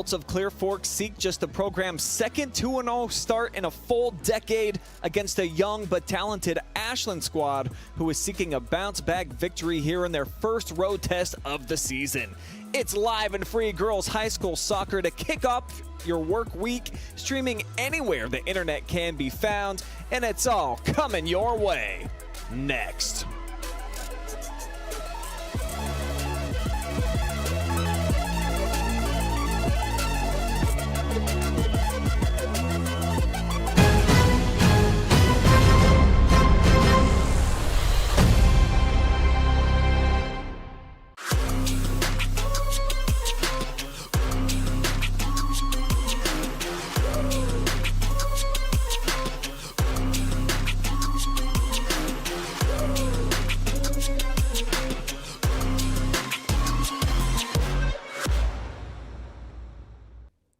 Colts of Clear Fork seek just the program's second 2-0 start in a full decade against a young but talented Ashland squad who is seeking a bounce-back victory here in their first road test of the season. It's live and free girls high school soccer to kick off your work week, streaming anywhere the internet can be found, and it's all coming your way next.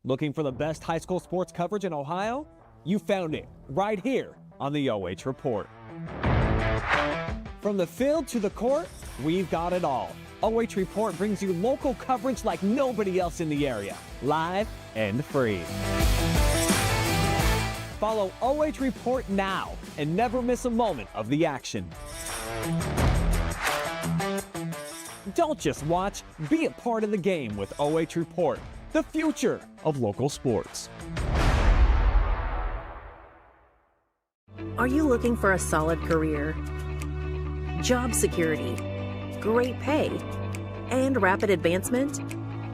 Looking for the best high school sports coverage in Ohio? You found it right here on the OH Report. From the field to the court, we've got it all. OH Report brings you local coverage like nobody else in the area, live and free. Follow OH Report now and never miss a moment of the action. Don't just watch, be a part of the game with OH Report, the future of local sports. Are you looking for a solid career, job security, great pay, and rapid advancement?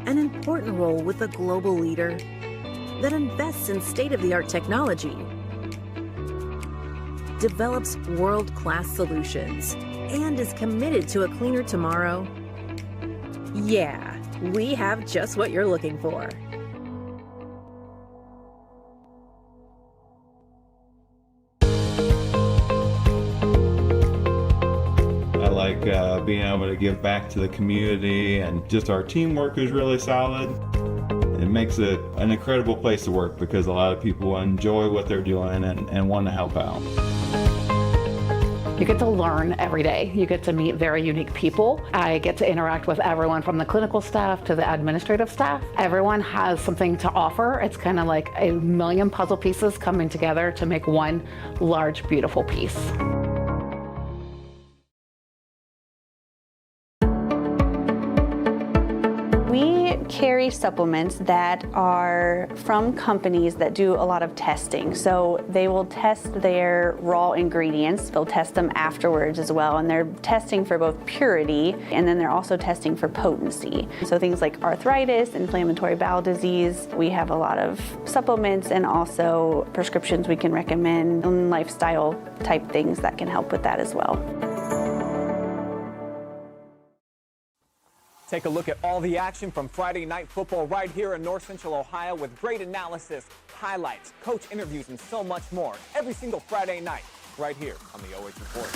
An important role with a global leader that invests in state-of-the-art technology, develops world-class solutions, and is committed to a cleaner tomorrow? Yeah, we have just what you're looking for. I like being able to give back to the community, and just our teamwork is really solid. It makes it an incredible place to work because a lot of people enjoy what they're doing and want to help out. You get to learn every day. You get to meet very unique people. I get to interact with everyone from the clinical staff to the administrative staff. Everyone has something to offer. It's kind of like a million puzzle pieces coming together to make one large, beautiful piece. We carry supplements that are from companies that do a lot of testing. So they will test their raw ingredients. They'll test them afterwards as well. And they're testing for both purity, and then they're also testing for potency. So things like arthritis, inflammatory bowel disease. We have a lot of supplements and also prescriptions we can recommend, and lifestyle type things that can help with that as well. Take a look at all the action from Friday Night Football right here in North Central Ohio with great analysis, highlights, coach interviews, and so much more every single Friday night right here on the OH Report.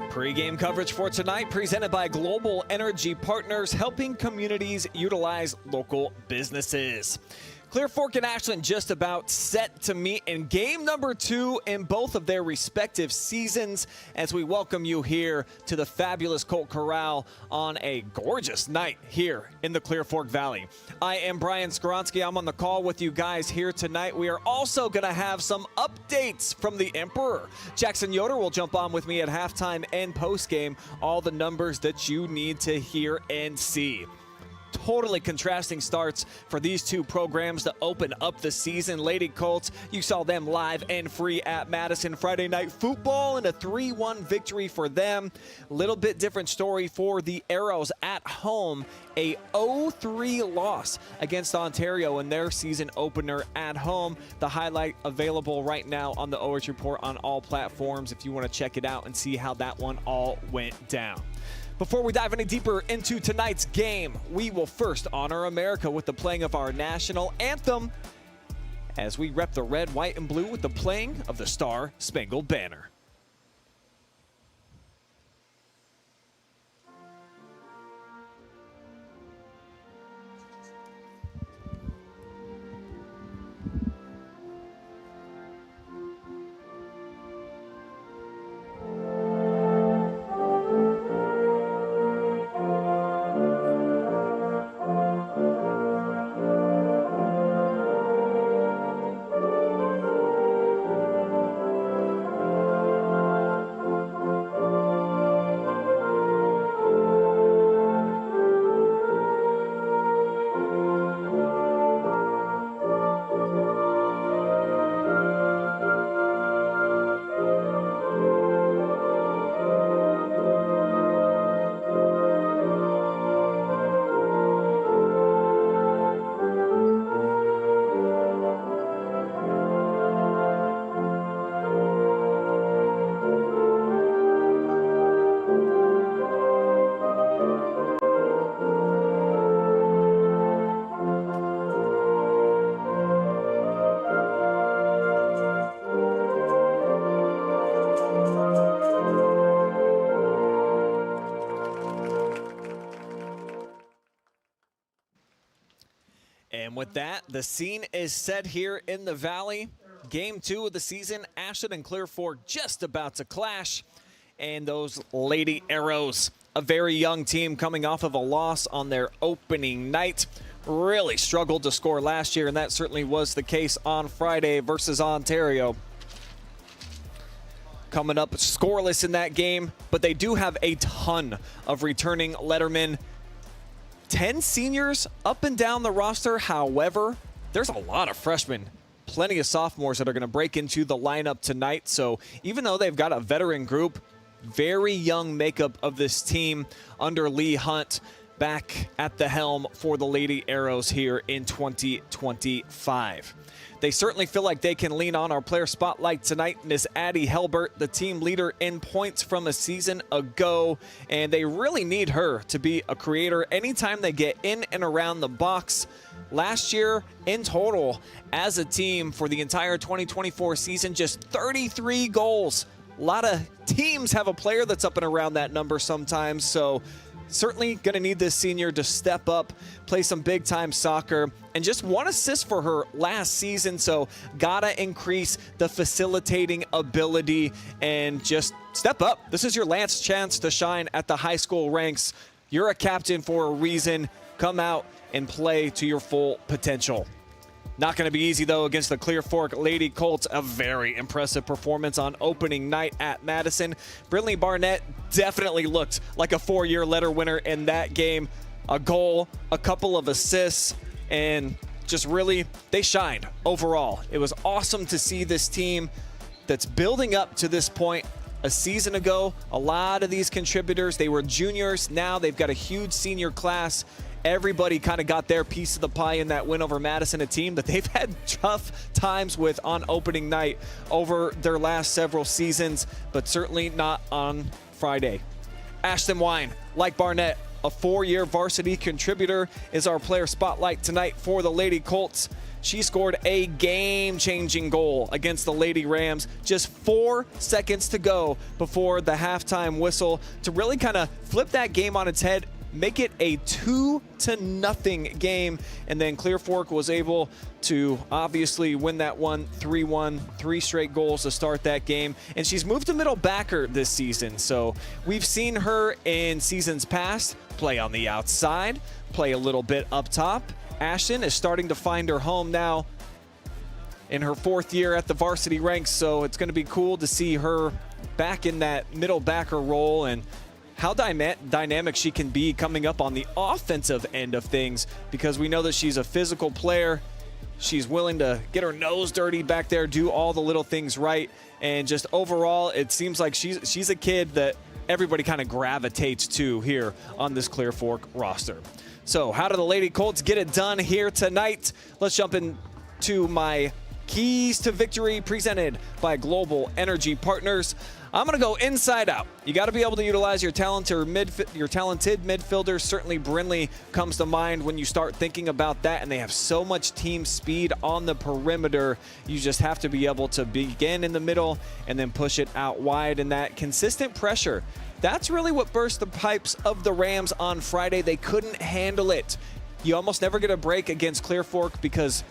Pre-game coverage for tonight presented by Global Energy Partners, helping communities utilize local businesses. Clear Fork and Ashland just about set to meet in game number 2 in both of their respective seasons as we welcome you here to the fabulous Colt Corral on a gorgeous night here in the Clear Fork Valley. I am Brian Skowronski. I'm on the call with you guys here tonight. We are also going to have some updates from the Emperor. Jackson Yoder will jump on with me at halftime and postgame. All the numbers that you need to hear and see. totally contrasting starts for these two programs to open up the season. Lady Colts, you saw them live and free at Madison Friday Night Football, and a 3-1 victory for them. Little bit different story for the Arrows at home. A 0-3 loss against Ontario in their season opener at home. The highlight available right now on the OH Report on all platforms if you want to check it out and see how that one all went down. Before we dive any deeper into tonight's game, we will first honor America with the playing of our national anthem as we rep the red, white, and blue with the playing of the Star Spangled Banner. And with that, the scene is set here in the Valley. Game 2 of the season, Ashland and Clear Fork just about to clash. And those Lady Arrows, a very young team coming off of a loss on their opening night, really struggled to score last year, and that certainly was the case on Friday versus Ontario. Coming up scoreless in that game, but they do have a ton of returning lettermen. 10 seniors up and down the roster. However, there's a lot of freshmen, plenty of sophomores that are going to break into the lineup tonight. So even though they've got a veteran group, very young makeup of this team under Lee Hunt back at the helm for the Lady Arrows here in 2025. They certainly feel like they can lean on our player spotlight tonight, and is Addie Helbert, the team leader in points from a season ago, and they really need her to be a creator anytime they get in and around the box. Last year, in total, as a team for the entire 2024 season, just 33 goals. A lot of teams have a player that's up and around that number sometimes, so certainly going to need this senior to step up, play some big-time soccer, and just 1 assist for her last season, so gotta increase the facilitating ability and just step up. This is your last chance to shine at the high school ranks. You're a captain for a reason. Come out and play to your full potential. Not going to be easy, though, against the Clear Fork Lady Colts. A very impressive performance on opening night at Madison. Brinley Barnett definitely looked like a 4-year letter winner in that game. A goal, a couple of assists, and just really, they shined overall. It was awesome to see this team that's building up to this point. A season ago, a lot of these contributors, they were juniors. Now they've got a huge senior class. Everybody kind of got their piece of the pie in that win over Madison, a team that they've had tough times with on opening night over their last several seasons, but certainly not on Friday. Ashton Wine, like Barnett, a 4-year varsity contributor, is our player spotlight tonight for the Lady Colts. She scored a game-changing goal against the Lady Rams. Just 4 seconds to go before the halftime whistle to really kind of flip that game on its head, make it a 2-0 game, and then Clear Fork was able to obviously win that one 3-1, 3 straight goals to start that game, and she's moved to middle backer this season. So we've seen her in seasons past play on the outside, play a little bit up top. Ashton is starting to find her home now in her 4th year at the varsity ranks, so it's going to be cool to see her back in that middle backer role and how dynamic she can be coming up on the offensive end of things, because we know that she's a physical player. She's willing to get her nose dirty back there, do all the little things right, and just overall, it seems like she's a kid that everybody kind of gravitates to here on this Clear Fork roster. So how do the Lady Colts get it done here tonight? Let's jump into my keys to victory presented by Global Energy Partners. I'm going to go inside out. You got to be able to utilize your talented midfielders. Certainly Brinley comes to mind when you start thinking about that, and they have so much team speed on the perimeter. You just have to be able to begin in the middle and then push it out wide, and that consistent pressure. That's really what burst the pipes of the Rams on Friday. They couldn't handle it. You almost never get a break against Clear Fork because,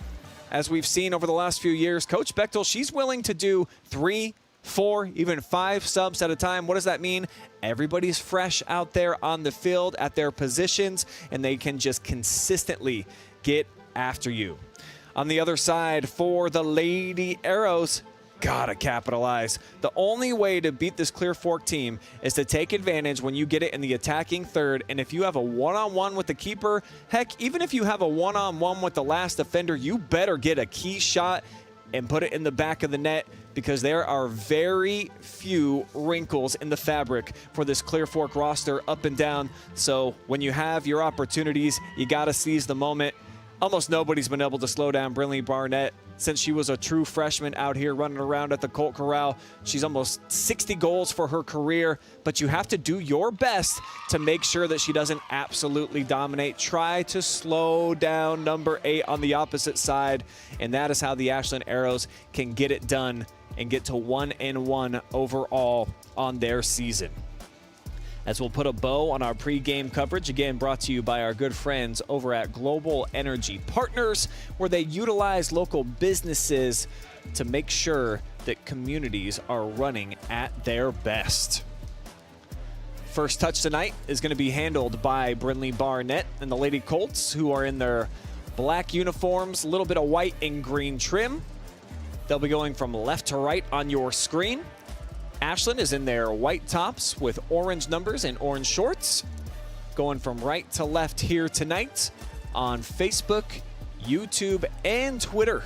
as we've seen over the last few years, Coach Bechtel, she's willing to do 3, 4, even 5 subs at a time. What does that mean? Everybody's fresh out there on the field at their positions, and they can just consistently get after you. On the other side, for the Lady Arrows, gotta capitalize. The only way to beat this Clear Fork team is to take advantage when you get it in the attacking third, and if you have a one-on-one with the keeper, heck, even if you have a one-on-one with the last defender, you better get a key shot and put it in the back of the net, because there are very few wrinkles in the fabric for this Clear Fork roster up and down. So when you have your opportunities, you got to seize the moment. Almost nobody's been able to slow down Brinley Barnett since she was a true freshman out here running around at the Colt Corral. She's almost 60 goals for her career, but you have to do your best to make sure that she doesn't absolutely dominate. Try to slow down number 8 on the opposite side, and that is how the Ashland Arrows can get it done and get to 1-1 overall on their season. As we'll put a bow on our pregame coverage, again brought to you by our good friends over at Global Energy Partners, where they utilize local businesses to make sure that communities are running at their best. First touch tonight is going to be handled by Brinley Barnett and the Lady Colts, who are in their black uniforms, a little bit of white and green trim. They'll be going from left to right on your screen. Ashland is in their white tops with orange numbers and orange shorts. Going from right to left here tonight on Facebook, YouTube, and Twitter.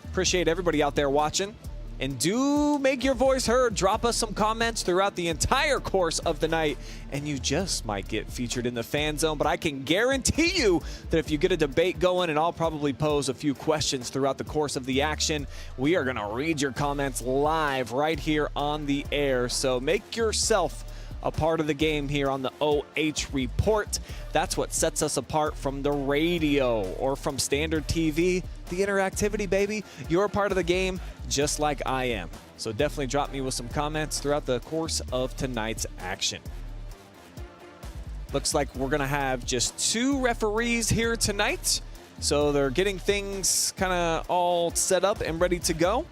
Appreciate everybody out there watching. And do make your voice heard. Drop us some comments throughout the entire course of the night, and you just might get featured in the fan zone. But I can guarantee you that if you get a debate going, and I'll probably pose a few questions throughout the course of the action, we are going to read your comments live right here on the air. So make yourself a part of the game here on the OH Report. That's what sets us apart from the radio or from standard TV. The interactivity, baby. You're a part of the game just like I am. So definitely drop me with some comments throughout the course of tonight's action. Looks like we're going to have just 2 referees here tonight. So they're getting things kind of all set up and ready to go.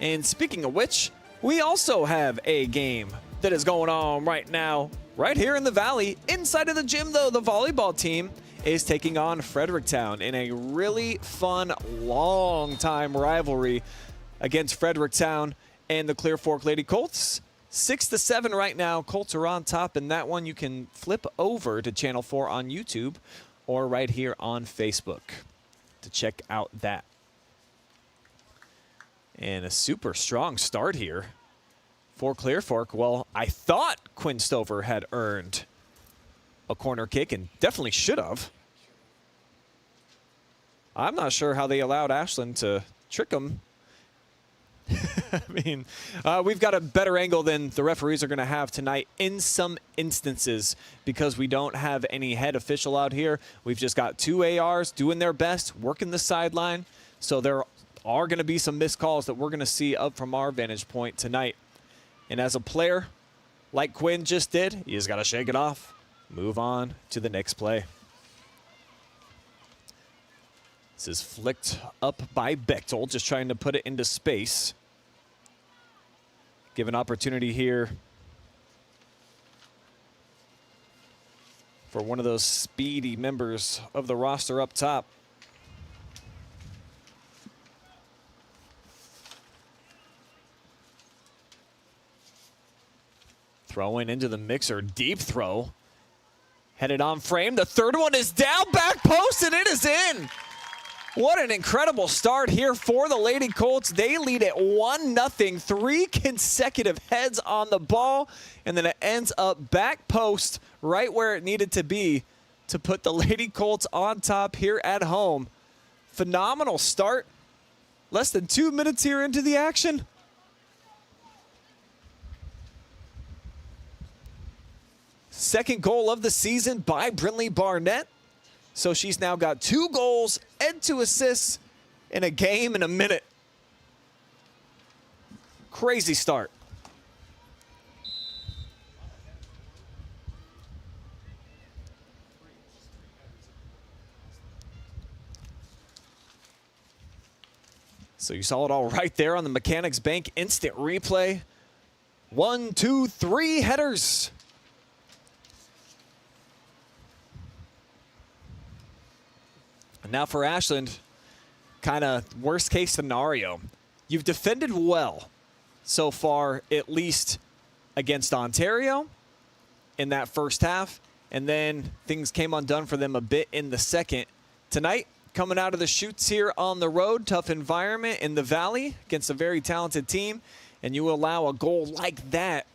And speaking of which, we also have a game that is going on right now, right here in the Valley. Inside of the gym, though, the volleyball team is taking on Fredericktown in a really fun, long-time rivalry against Fredericktown and the Clear Fork Lady Colts. 6-7 right now. Colts are on top, and that one you can flip over to Channel 4 on YouTube or right here on Facebook to check out that. And a super strong start here for Clear Fork. Well, I thought Quinn Stover had earned a corner kick, and definitely should have. I'm not sure how they allowed Ashland to trick them. I mean, we've got a better angle than the referees are going to have tonight in some instances because we don't have any head official out here. We've just got 2 ARs doing their best, working the sideline. So there are going to be some missed calls that we're going to see up from our vantage point tonight. And as a player, like Quinn just did, you just got to shake it off. Move on to the next play. This is flicked up by Bechtel, just trying to put it into space. Give an opportunity here for one of those speedy members of the roster up top. Throwing into the mixer, deep throw. Headed on frame. The third one is down, back post, and it is in. What an incredible start here for the Lady Colts. They lead at 1-0, 3 consecutive heads on the ball, and then it ends up back post right where it needed to be to put the Lady Colts on top here at home. Phenomenal start. Less than 2 minutes here into the action. Second goal of the season by Brinley Barnett. So she's now got 2 goals and 2 assists in a game in a minute. Crazy start. So you saw it all right there on the Mechanics Bank instant replay. 1, 2, 3 headers. And now for Ashland, kind of worst case scenario. You've defended well so far, at least against Ontario in that first half. And then things came undone for them a bit in the second. Tonight, coming out of the chutes here on the road, tough environment in the Valley against a very talented team, and you allow a goal like that.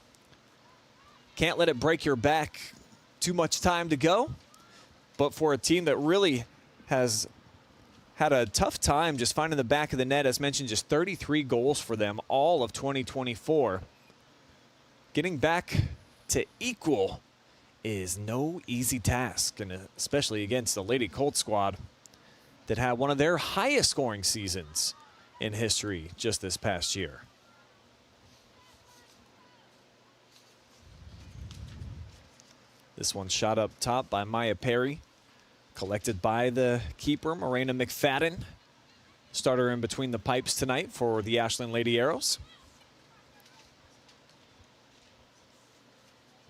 Can't let it break your back. Too much time to go. But for a team that really has had a tough time just finding the back of the net, as mentioned, just 33 goals for them all of 2024. Getting back to equal is no easy task, and especially against the Lady Colts squad that had one of their highest scoring seasons in history just this past year. This one shot up top by Maya Perry, collected by the keeper, Morena McFadden. Starter in between the pipes tonight for the Ashland Lady Arrows.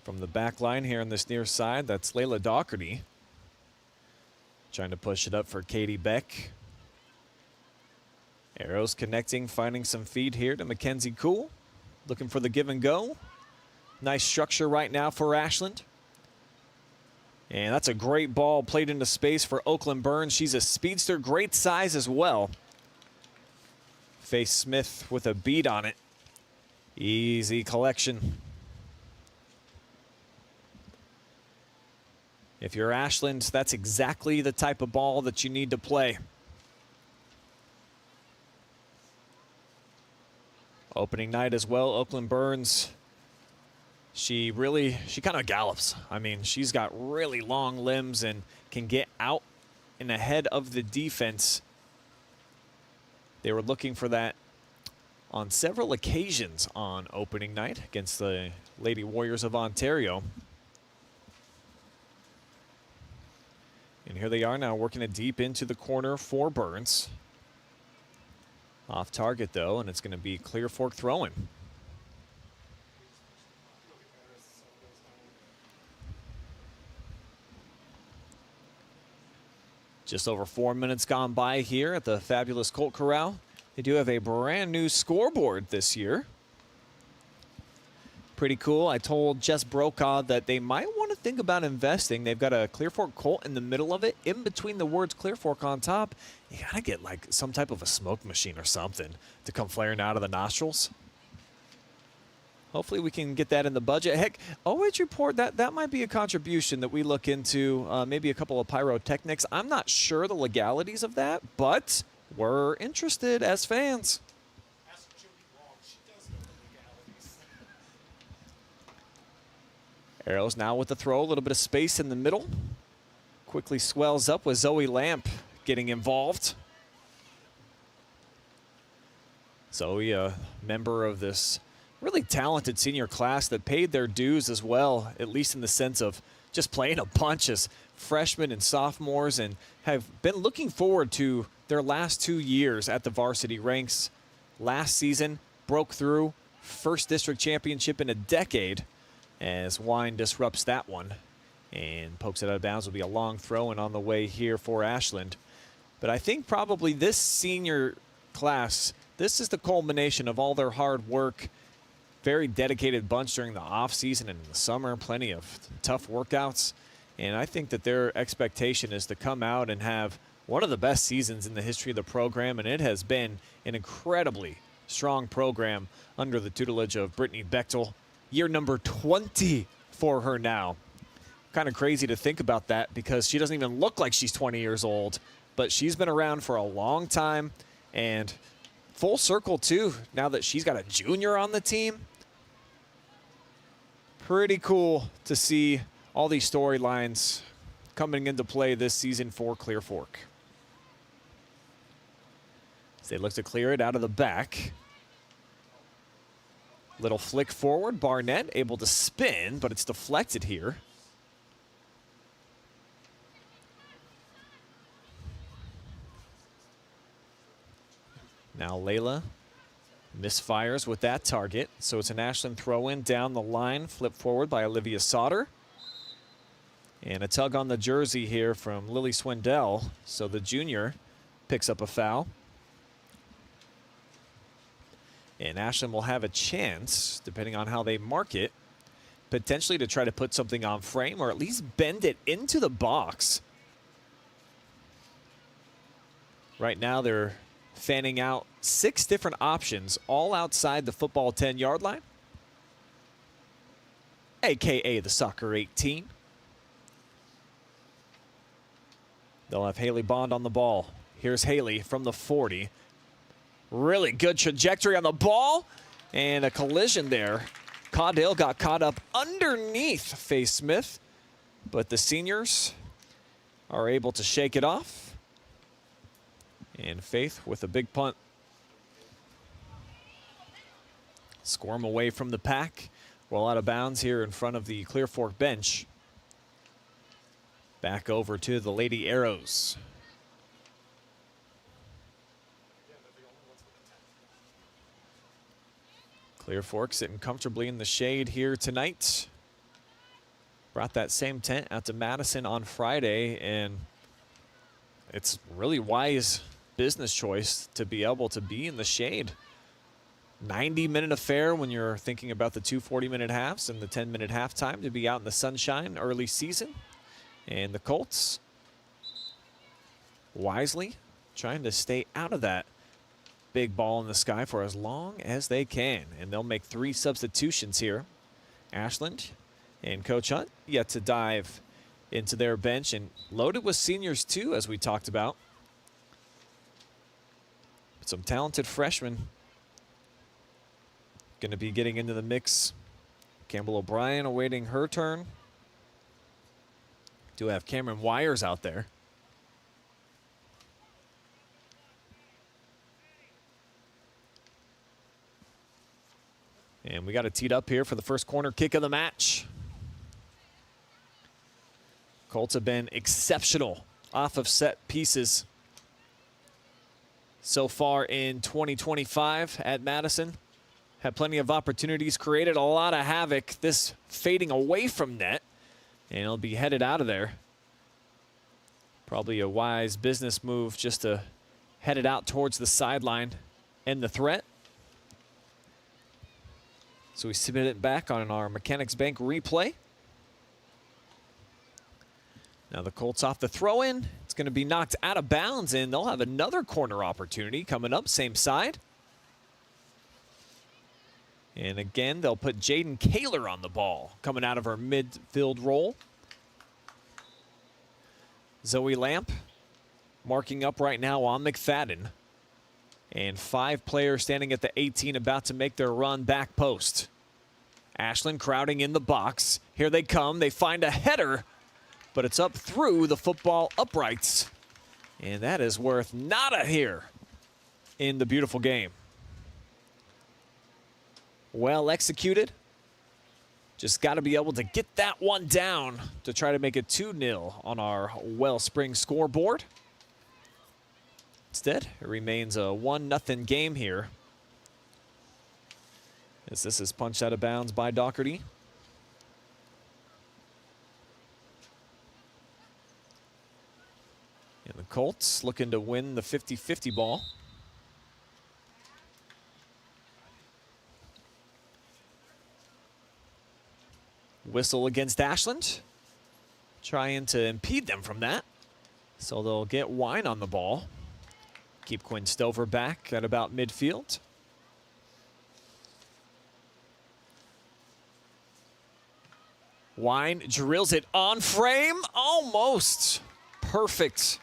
From the back line here on this near side, that's Layla Doherty. Trying to push it up for Katie Beck. Arrows connecting, finding some feed here to Mackenzie Cool. Looking for the give and go. Nice structure right now for Ashland. And that's a great ball played into space for Oakland Burns. She's a speedster, great size as well. Faith Smith with a beat on it. Easy collection. If you're Ashland, that's exactly the type of ball that you need to play. Opening night as well, Oakland Burns. She kind of gallops. I mean, she's got really long limbs and can get out and ahead of the defense. They were looking for that on several occasions on opening night against the Lady Warriors of Ontario. And here they are now working it deep into the corner for Burns. Off target though, and it's going to be Clear Fork throwing. Just over 4 minutes gone by here at the fabulous Colt Corral. They do have a brand new scoreboard this year. Pretty cool. I told Jess Brokaw that they might want to think about investing. They've got a Clear Fork Colt in the middle of it. In between the words Clear Fork on top, you got to get like some type of a smoke machine or something to come flaring out of the nostrils. Hopefully we can get that in the budget. Heck, OH Report, that might be a contribution that we look into, maybe a couple of pyrotechnics. I'm not sure the legalities of that, but we're interested as fans. Arrows now with the throw, a little bit of space in the middle. Quickly swells up with Zoe Lamp getting involved. Zoe, a member of this really talented senior class that paid their dues as well, at least in the sense of just playing a bunch as freshmen and sophomores, and have been looking forward to their last 2 years at the varsity ranks. Last season, broke through, first district championship in a decade, as Wine disrupts that one and pokes it out of bounds. Will be a long throw and on the way here for Ashland. But I think probably this senior class, this is the culmination of all their hard work. very dedicated bunch during the off season and in the summer, plenty of tough workouts. And I think that their expectation is to come out and have one of the best seasons in the history of the program, and it has been an incredibly strong program under the tutelage of Brittany Bechtel. Year number 20 for her now. Kind of crazy to think about that because she doesn't even look like she's 20 years old, but she's been around for a long time, and full circle too, now that she's got a junior on the team. Pretty cool to see all these storylines coming into play this season for Clear Fork. As they look to clear it out of the back. Little flick forward, Barnett able to spin, but it's deflected here. Now Layla misfires with that target, so it's an Ashland throw-in down the line, flip forward by Olivia Sauter. And a tug on the jersey here from Lily Swindell, so the junior picks up a foul. And Ashland will have a chance, depending on how they mark it, potentially to try to put something on frame or at least bend it into the box. Right now they're fanning out 6 different options, all outside the football 10-yard line, AKA the soccer 18. They'll have Haley Bond on the ball. Here's Haley from the 40. Really good trajectory on the ball, and a collision there. Caudale got caught up underneath Faye Smith, but the seniors are able to shake it off. And Faith with a big punt. Squirm away from the pack. Roll out of bounds here in front of the Clear Fork bench. Back over to the Lady Arrows. Clear Fork sitting comfortably in the shade here tonight. Brought that same tent out to Madison on Friday, and it's really wise business choice to be able to be in the shade. 90-minute affair when you're thinking about the 2 40-minute halves and the 10-minute halftime to be out in the sunshine early season. And the Colts wisely trying to stay out of that big ball in the sky for as long as they can. And they'll make 3 substitutions here. Ashland and Coach Hunt yet to dive into their bench, and loaded with seniors too, as we talked about. But some talented freshmen going to be getting into the mix. Campbell O'Brien awaiting her turn. Do have Cameron Wires out there. And we got it teed up here for the first corner kick of the match. Colts have been exceptional off of set pieces so far in 2025 at Madison. Had plenty of opportunities, created a lot of havoc. This fading away from net, and it'll be headed out of there. Probably a wise business move just to head it out towards the sideline and the threat. So we submit it back on our Mechanics Bank replay. Now the Colts off the throw-in. It's going to be knocked out of bounds, and they'll have another corner opportunity coming up, same side. And again, they'll put Jaden Kaler on the ball, coming out of her midfield role. Zoe Lamp marking up right now on McFadden. And 5 players standing at the 18 about to make their run back post. Ashland crowding in the box. Here they come. They find a header, but it's up through the football uprights. And that is worth nada here in the beautiful game. Well executed. Just got to be able to get that one down to try to make it 2-0 on our Wellspring scoreboard. Instead, it remains a 1-0 game here, as this is punched out of bounds by Doherty. And the Colts looking to win the 50-50 ball. Whistle against Ashland, trying to impede them from that. So they'll get Wine on the ball. Keep Quinn Stover back at about midfield. Wine drills it on frame, almost perfect.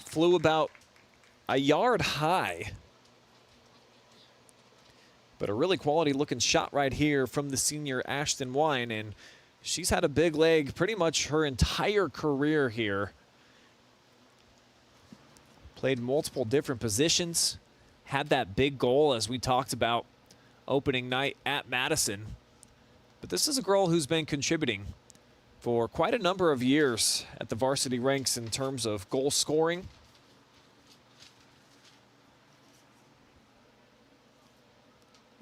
Flew about a yard high. But a really quality looking shot right here from the senior Ashton Wine, and she's had a big leg pretty much her entire career here. Played multiple different positions, had that big goal as we talked about opening night at Madison. But this is a girl who's been contributing for quite a number of years at the varsity ranks in terms of goal scoring.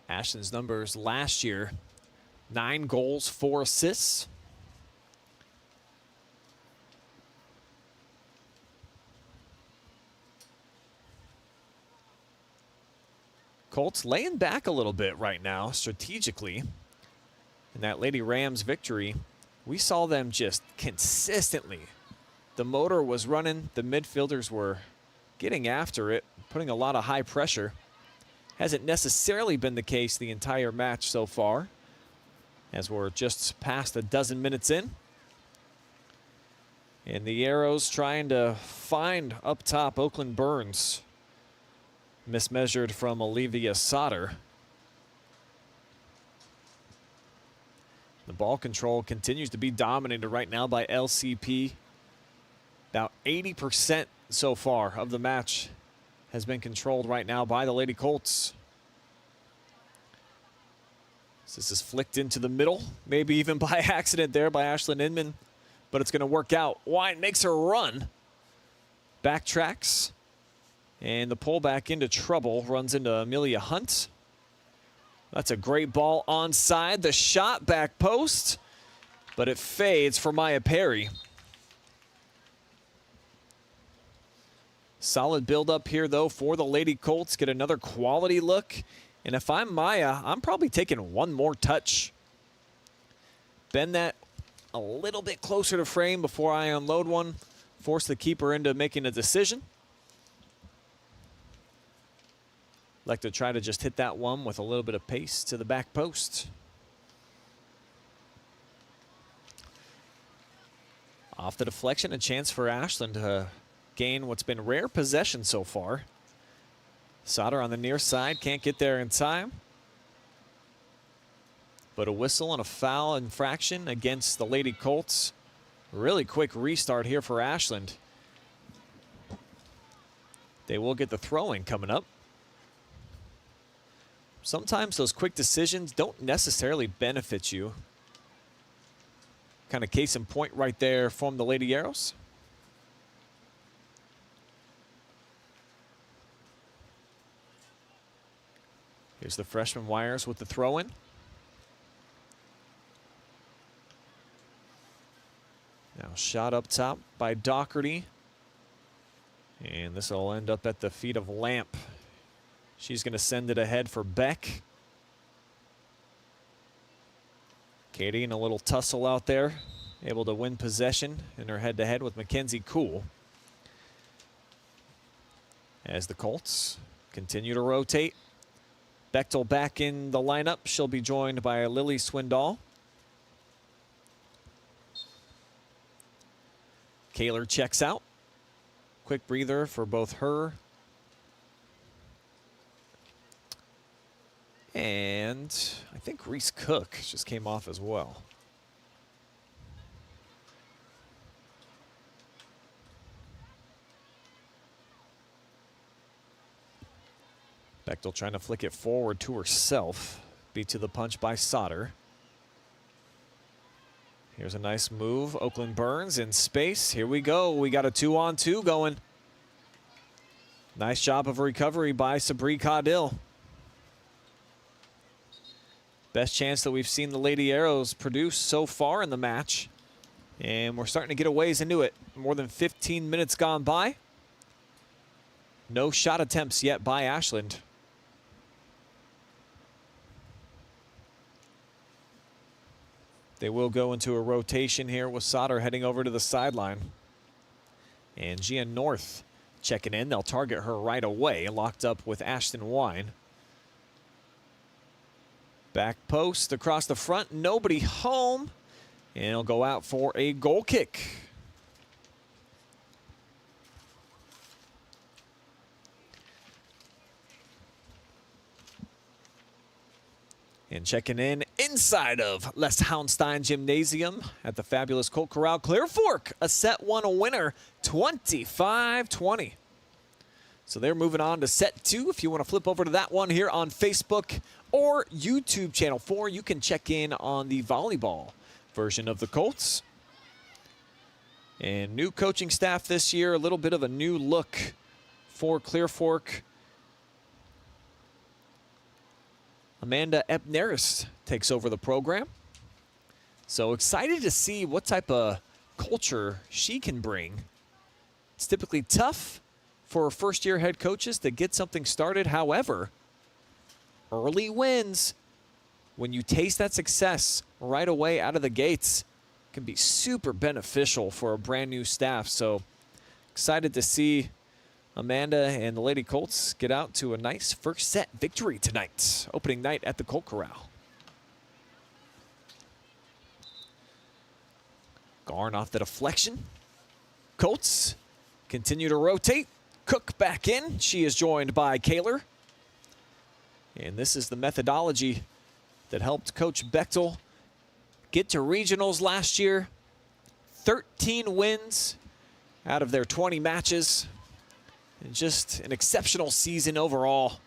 Ashton's numbers last year, 9 goals, 4 assists. Colts laying back a little bit right now strategically. In that Lady Rams victory, we saw them just consistently. The motor was running, the midfielders were getting after it, putting a lot of high pressure. Hasn't necessarily been the case the entire match so far, as we're just past a dozen minutes in. And the Arrows trying to find up top Oakland Burns. Mismeasured from Olivia Sauter. The ball control continues to be dominated right now by LCP. About 80% so far of the match has been controlled right now by the Lady Colts. So this is flicked into the middle, maybe even by accident there by Ashland Inman, but it's going to work out. Wine makes her run, backtracks, and the pullback into trouble, runs into Amelia Hunt. That's a great ball onside. The shot back post, but it fades for Maya Perry. Solid build up here, though, for the Lady Colts. Get another quality look. And if I'm Maya, I'm probably taking one more touch. Bend that a little bit closer to frame before I unload one. Force the keeper into making a decision. Like to try to just hit that one with a little bit of pace to the back post. Off the deflection, a chance for Ashland to gain what's been rare possession so far. Sauter on the near side, can't get there in time. But a whistle and a foul infraction against the Lady Colts. Really quick restart here for Ashland. They will get the throw-in coming up. Sometimes those quick decisions don't necessarily benefit you. Kind of case in point right there from the Lady Arrows. Here's the freshman Wires with the throw-in. Now shot up top by Doherty. And this will end up at the feet of Lamp. She's going to send it ahead for Beck. Katie in a little tussle out there, able to win possession in her head-to-head with Mackenzie Cool. As the Colts continue to rotate. Bechtel back in the lineup. She'll be joined by Lily Swindoll. Kaler checks out. Quick breather for both her and I think Reese Cook just came off as well. Bechtel trying to flick it forward to herself. Beat to the punch by Sauter. Here's a nice move. Oakland Burns in space. Here we go. We got a 2-on-2 going. Nice job of recovery by Sabri Caudill. Best chance that we've seen the Lady Arrows produce so far in the match. And we're starting to get a ways into it. More than 15 minutes gone by. No shot attempts yet by Ashland. They will go into a rotation here with Sauter heading over to the sideline. And Gia North checking in. They'll target her right away, locked up with Ashton Wine. Back post across the front, nobody home. And it'll go out for a goal kick. And checking in inside of Les Houndstein Gymnasium at the fabulous Colt Corral, Clear Fork, a set one winner, 25-20. So they're moving on to set two. If you want to flip over to that one here on Facebook or YouTube channel 4, you can check in on the volleyball version of the Colts. And new coaching staff this year, a little bit of a new look for Clear Fork. Amanda Ebneris takes over the program. So excited to see what type of culture she can bring. It's typically tough for first-year head coaches to get something started. However, early wins, when you taste that success right away out of the gates, can be super beneficial for a brand new staff. So excited to see Amanda and the Lady Colts get out to a nice first set victory tonight. Opening night at the Colt Corral. Garn off the deflection. Colts continue to rotate. Cook back in. She is joined by Kaler. And this is the methodology that helped Coach Bechtel get to regionals last year. 13 wins out of their 20 matches. And just an exceptional season overall.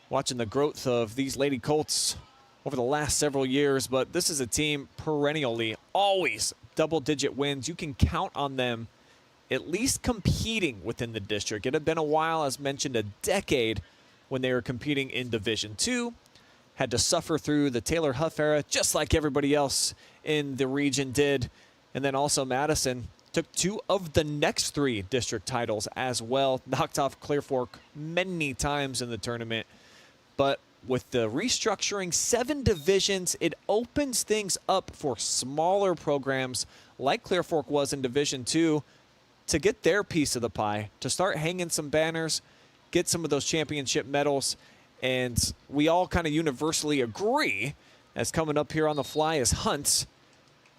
Watching the growth of these Lady Colts over the last several years, but this is a team perennially, always double-digit wins. You can count on them at least competing within the district. It had been a while, as mentioned, a decade when they were competing in Division II. Had to suffer through the Taylor Huff era, just like everybody else in the region did. And then also Madison took 2 of the next 3 district titles as well. Knocked off Clear Fork many times in the tournament. But with the restructuring 7 divisions, it opens things up for smaller programs like Clear Fork was in Division II to get their piece of the pie, to start hanging some banners, get some of those championship medals. And we all kind of universally agree, as coming up here on the fly is Hunt.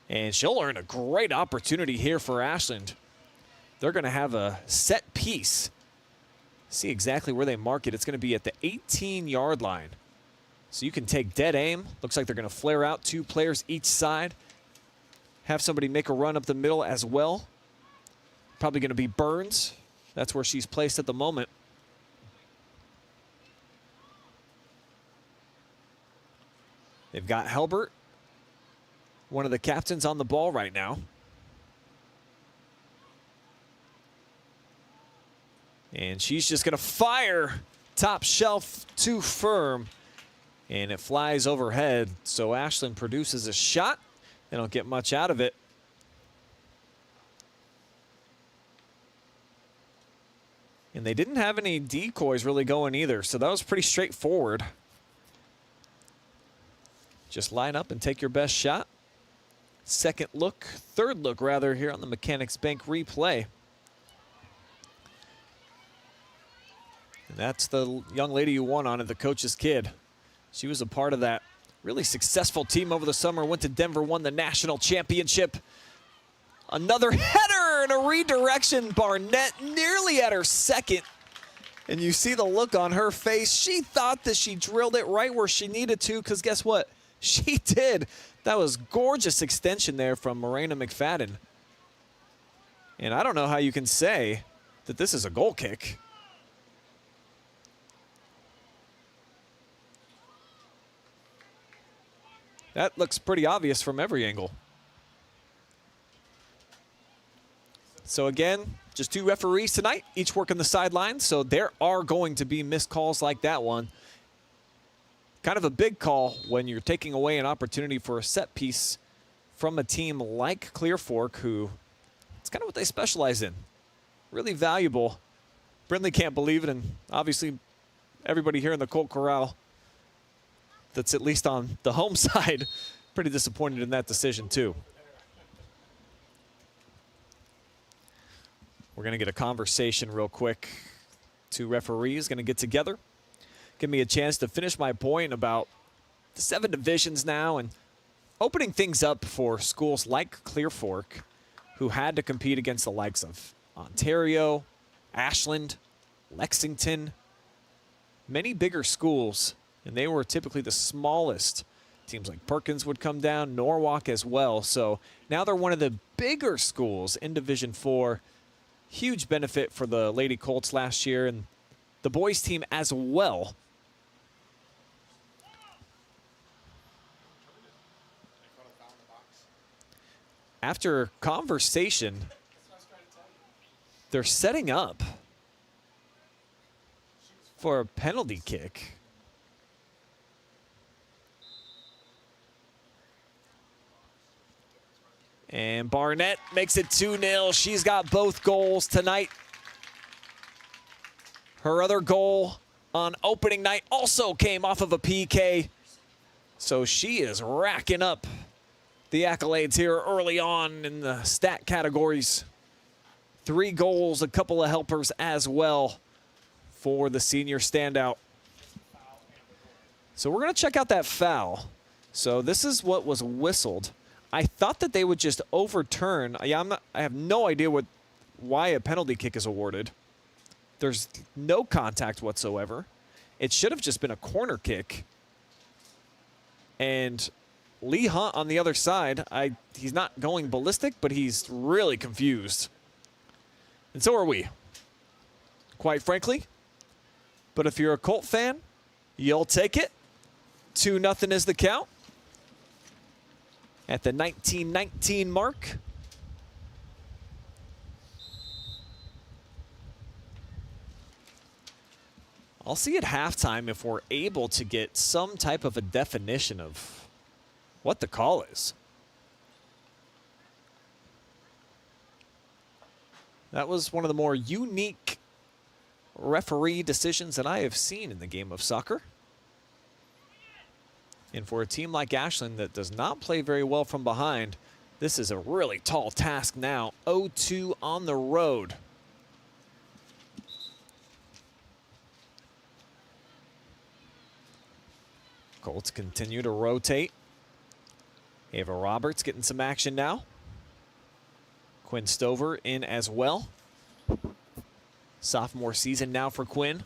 And she'll earn a great opportunity here for Ashland. They're going to have a set piece. See exactly where they mark it. It's going to be at the 18-yard line. So you can take dead aim. Looks like they're going to flare out 2 players each side. Have somebody make a run up the middle as well. Probably going to be Burns. That's where she's placed at the moment. They've got Helbert, one of the captains, on the ball right now. And she's just going to fire top shelf too firm. And it flies overhead. So Ashland produces a shot. They don't get much out of it. And they didn't have any decoys really going either. So that was pretty straightforward. Just line up and take your best shot. Second look, third look rather, here on the Mechanics Bank replay. And that's the young lady who won on it, the coach's kid. She was a part of that really successful team over the summer, went to Denver, won the national championship. Another header and a redirection. Barnett nearly at her second. And you see the look on her face. She thought that she drilled it right where she needed to, because guess what? She did. That was gorgeous extension there from Morena McFadden. And I don't know how you can say that this is a goal kick. That looks pretty obvious from every angle. So again, just 2 referees tonight, each working the sidelines. So there are going to be missed calls like that one. Kind of a big call when you're taking away an opportunity for a set piece from a team like Clear Fork, who it's kind of what they specialize in. Really valuable. Brinley can't believe it, and obviously everybody here in the Colt Corral that's at least on the home side pretty disappointed in that decision too. We're going to get a conversation real quick. Two referees going to get together. Give me a chance to finish my point about the 7 divisions now and opening things up for schools like Clear Fork, who had to compete against the likes of Ontario, Ashland, Lexington, many bigger schools, and they were typically the smallest. Teams like Perkins would come down, Norwalk as well. So now they're one of the bigger schools in Division 4. Huge benefit for the Lady Colts last year and the boys team as well. After conversation, they're setting up for a penalty kick. And Barnett makes it 2-0. She's got both goals tonight. Her other goal on opening night also came off of a PK. So she is racking up the accolades here early on in the stat categories. 3 goals, a couple of helpers as well for the senior standout. So we're going to check out that foul. So this is what was whistled. I thought that they would just overturn. I have no idea why a penalty kick is awarded. There's no contact whatsoever. It should have just been a corner kick. And Lee Hunt on the other side, he's not going ballistic, but he's really confused. And so are we, quite frankly. But if you're a Colt fan, you'll take it. 2-0 is the count at the 19-19 mark. I'll see at halftime if we're able to get some type of a definition of what the call is. That was one of the more unique referee decisions that I have seen in the game of soccer. And for a team like Ashland that does not play very well from behind, this is a really tall task now. 0-2 on the road. Colts continue to rotate. Ava Roberts getting some action now. Quinn Stover in as well. Sophomore season now for Quinn.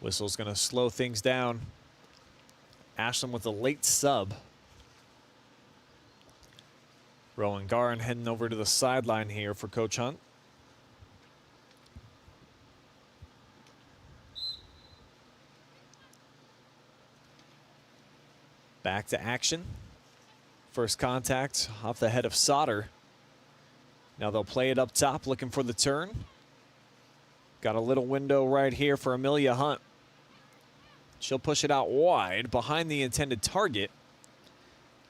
Whistle's going to slow things down. Ashland with a late sub. Rowan Garin heading over to the sideline here for Coach Hunt. Back to action. First contact off the head of Sauter. Now they'll play it up top, looking for the turn. Got a little window right here for Amelia Hunt. She'll push it out wide behind the intended target.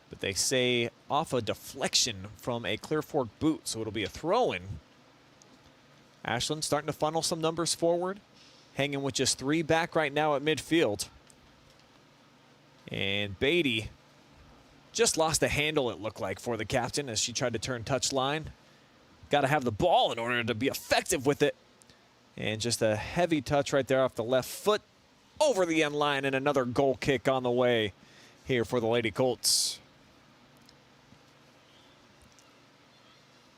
But they say off a deflection from a Clear Fork boot, so it'll be a throw-in. Ashland starting to funnel some numbers forward. Hanging with just 3 back right now at midfield. And Beatty just lost the handle, it looked like, for the captain as she tried to turn touch line. Got to have the ball in order to be effective with it. And just a heavy touch right there off the left foot over the end line, and another goal kick on the way here for the Lady Colts.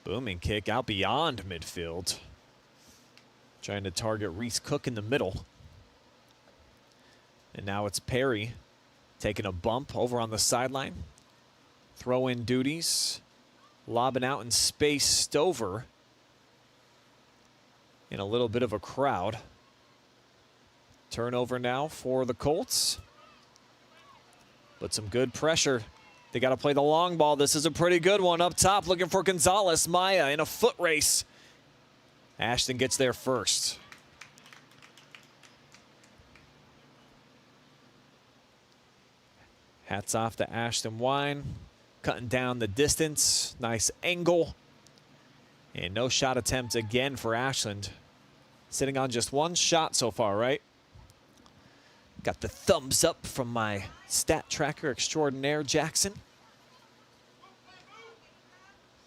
Booming kick out beyond midfield. Trying to target Reese Cook in the middle. And now it's Perry taking a bump over on the sideline. Throw-in duties. Lobbing out in space, Stover. In a little bit of a crowd. Turnover now for the Colts. But some good pressure. They got to play the long ball. This is a pretty good one up top, looking for Gonzalez. Maya in a foot race. Ashton gets there first. Hats off to Ashton Wine. cutting down the distance. Nice angle. And no shot attempt again for Ashland. Sitting on just one shot so far, right? Got the thumbs up from my stat tracker extraordinaire, Jackson.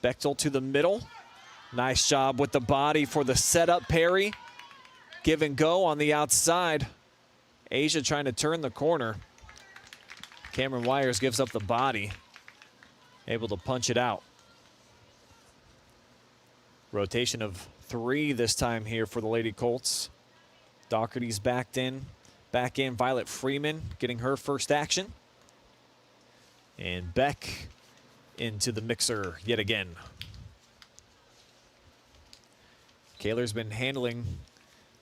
Bechtel to the middle. Nice job with the body for the setup, Perry. Give and go on the outside. Asia trying to turn the corner. Cameron Wires gives up the body. Able to punch it out. Rotation of 3 this time here for the Lady Colts. Doherty's back in. Violet Freeman getting her first action. And Beck into the mixer yet again. Kaler's been handling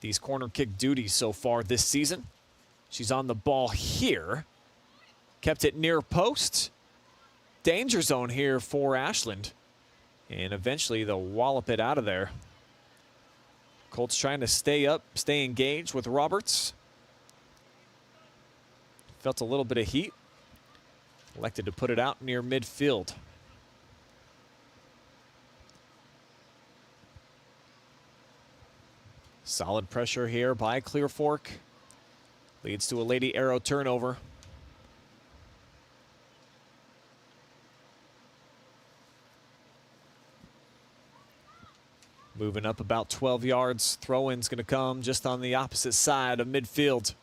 these corner kick duties so far this season. She's on the ball here. Kept it near post. Danger zone here for Ashland. And eventually they'll wallop it out of there. Colts trying to stay up, stay engaged with Roberts. Felt a little bit of heat. Elected to put it out near midfield. Solid pressure here by Clear Fork. Leads to a Lady Arrow turnover. Moving up about 12 yards. Throw-in's going to come just on the opposite side of midfield.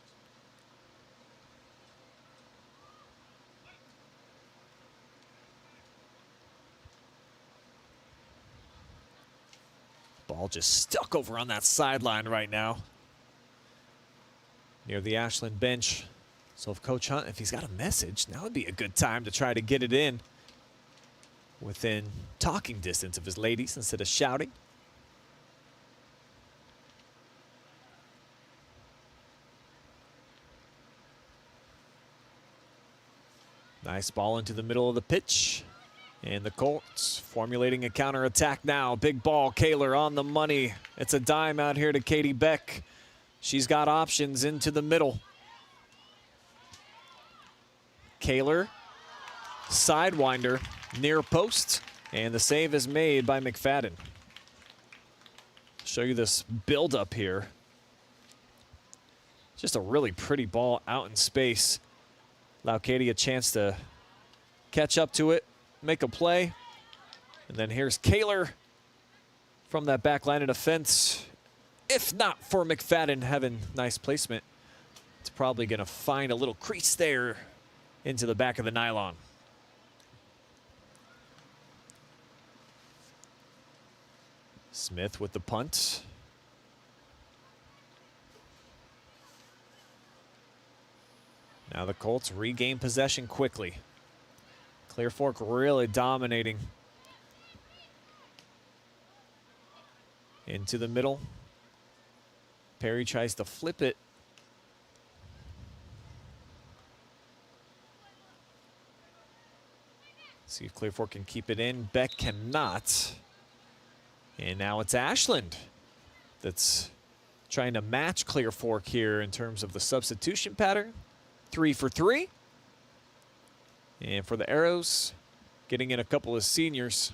Ball just stuck over on that sideline right now. Near the Ashland bench. So if Coach Hunt, if he's got a message, now would be a good time to try to get it in within talking distance of his ladies instead of shouting. Nice ball into the middle of the pitch. And the Colts formulating a counterattack now. Big ball, Kaler on the money. It's a dime out here to Katie Beck. She's got options into the middle. Kaler, sidewinder, near post. And the save is made by McFadden. Show you this build-up here. Just a really pretty ball out in space. Allow Katie a chance to catch up to it, make a play. And then here's Kaler from that back line of defense. If not for McFadden having nice placement, it's probably going to find a little crease there into the back of the nylon. Smith with the punt. Now the Colts regain possession quickly. Clear Fork really dominating. Into the middle. Perry tries to flip it. See if Clear Fork can keep it in. Beck cannot. And now it's Ashland that's trying to match Clear Fork here in terms of the substitution pattern. 3 for 3. And for the Arrows, getting in a couple of seniors.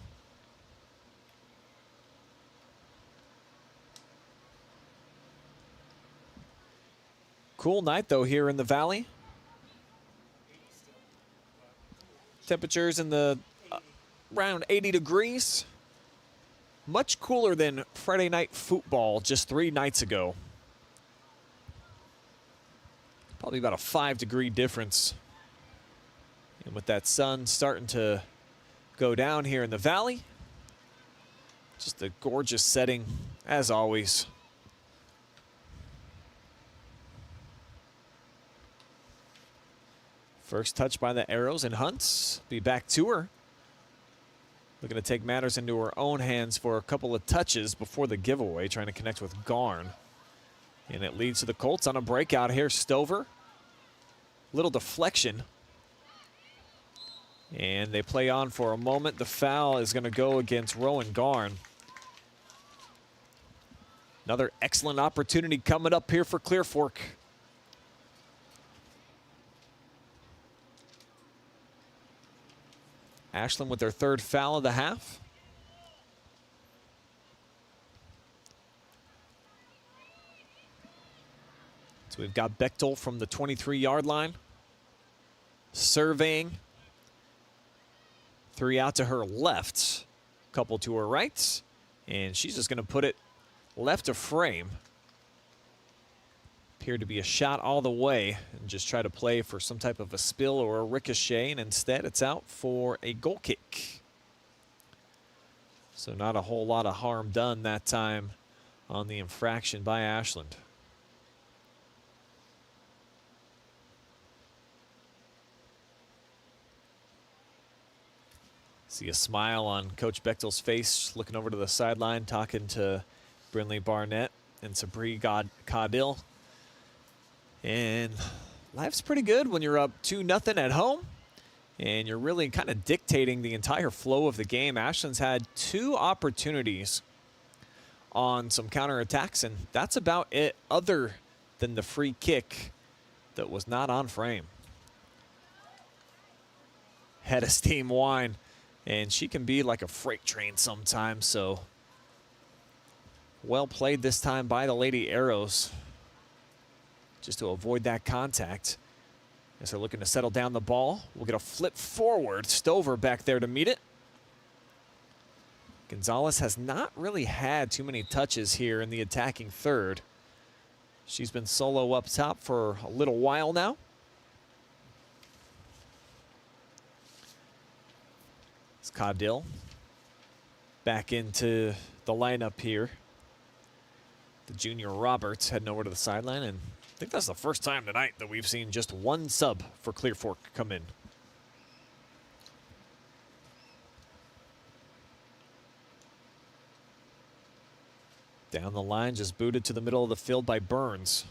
Cool night, though, here in the Valley. Temperatures in the around 80 degrees. Much cooler than Friday night football just 3 nights ago. Probably about a 5-degree difference. And with that sun starting to go down here in the Valley, just a gorgeous setting, as always. First touch by the Arrows, and Hunt's be back to her. Looking to take matters into her own hands for a couple of touches before the giveaway, trying to connect with Garn. And it leads to the Colts on a breakout here. Stover, little deflection. And they play on for a moment. The foul is going to go against Rowan Garn. Another excellent opportunity coming up here for Clear Fork. Ashland with their third foul of the half. So we've got Bechtel from the 23-yard line, surveying. 3 out to her left, couple to her right, and she's just going to put it left of frame. Appeared to be a shot all the way, and just try to play for some type of a spill or a ricochet, and instead it's out for a goal kick. So not a whole lot of harm done that time on the infraction by Ashland. See a smile on Coach Bechtel's face, looking over to the sideline, talking to Brinley Barnett and Sabri Caudill. And life's pretty good when you're up 2-0 at home, and you're really kind of dictating the entire flow of the game. Ashland's had 2 opportunities on some counterattacks, and that's about it, other than the free kick that was not on frame. Head of steam wine. And she can be like a freight train sometimes, so well played this time by the Lady Arrows just to avoid that contact. As they're looking to settle down the ball, we'll get a flip forward. Stover back there to meet it. Gonzalez has not really had too many touches here in the attacking third. She's been solo up top for a little while now. Caudill back into the lineup here. The junior Roberts heading over to the sideline, and I think that's the first time tonight that we've seen just one sub for Clear Fork come in. Down the line, just booted to the middle of the field by Burns.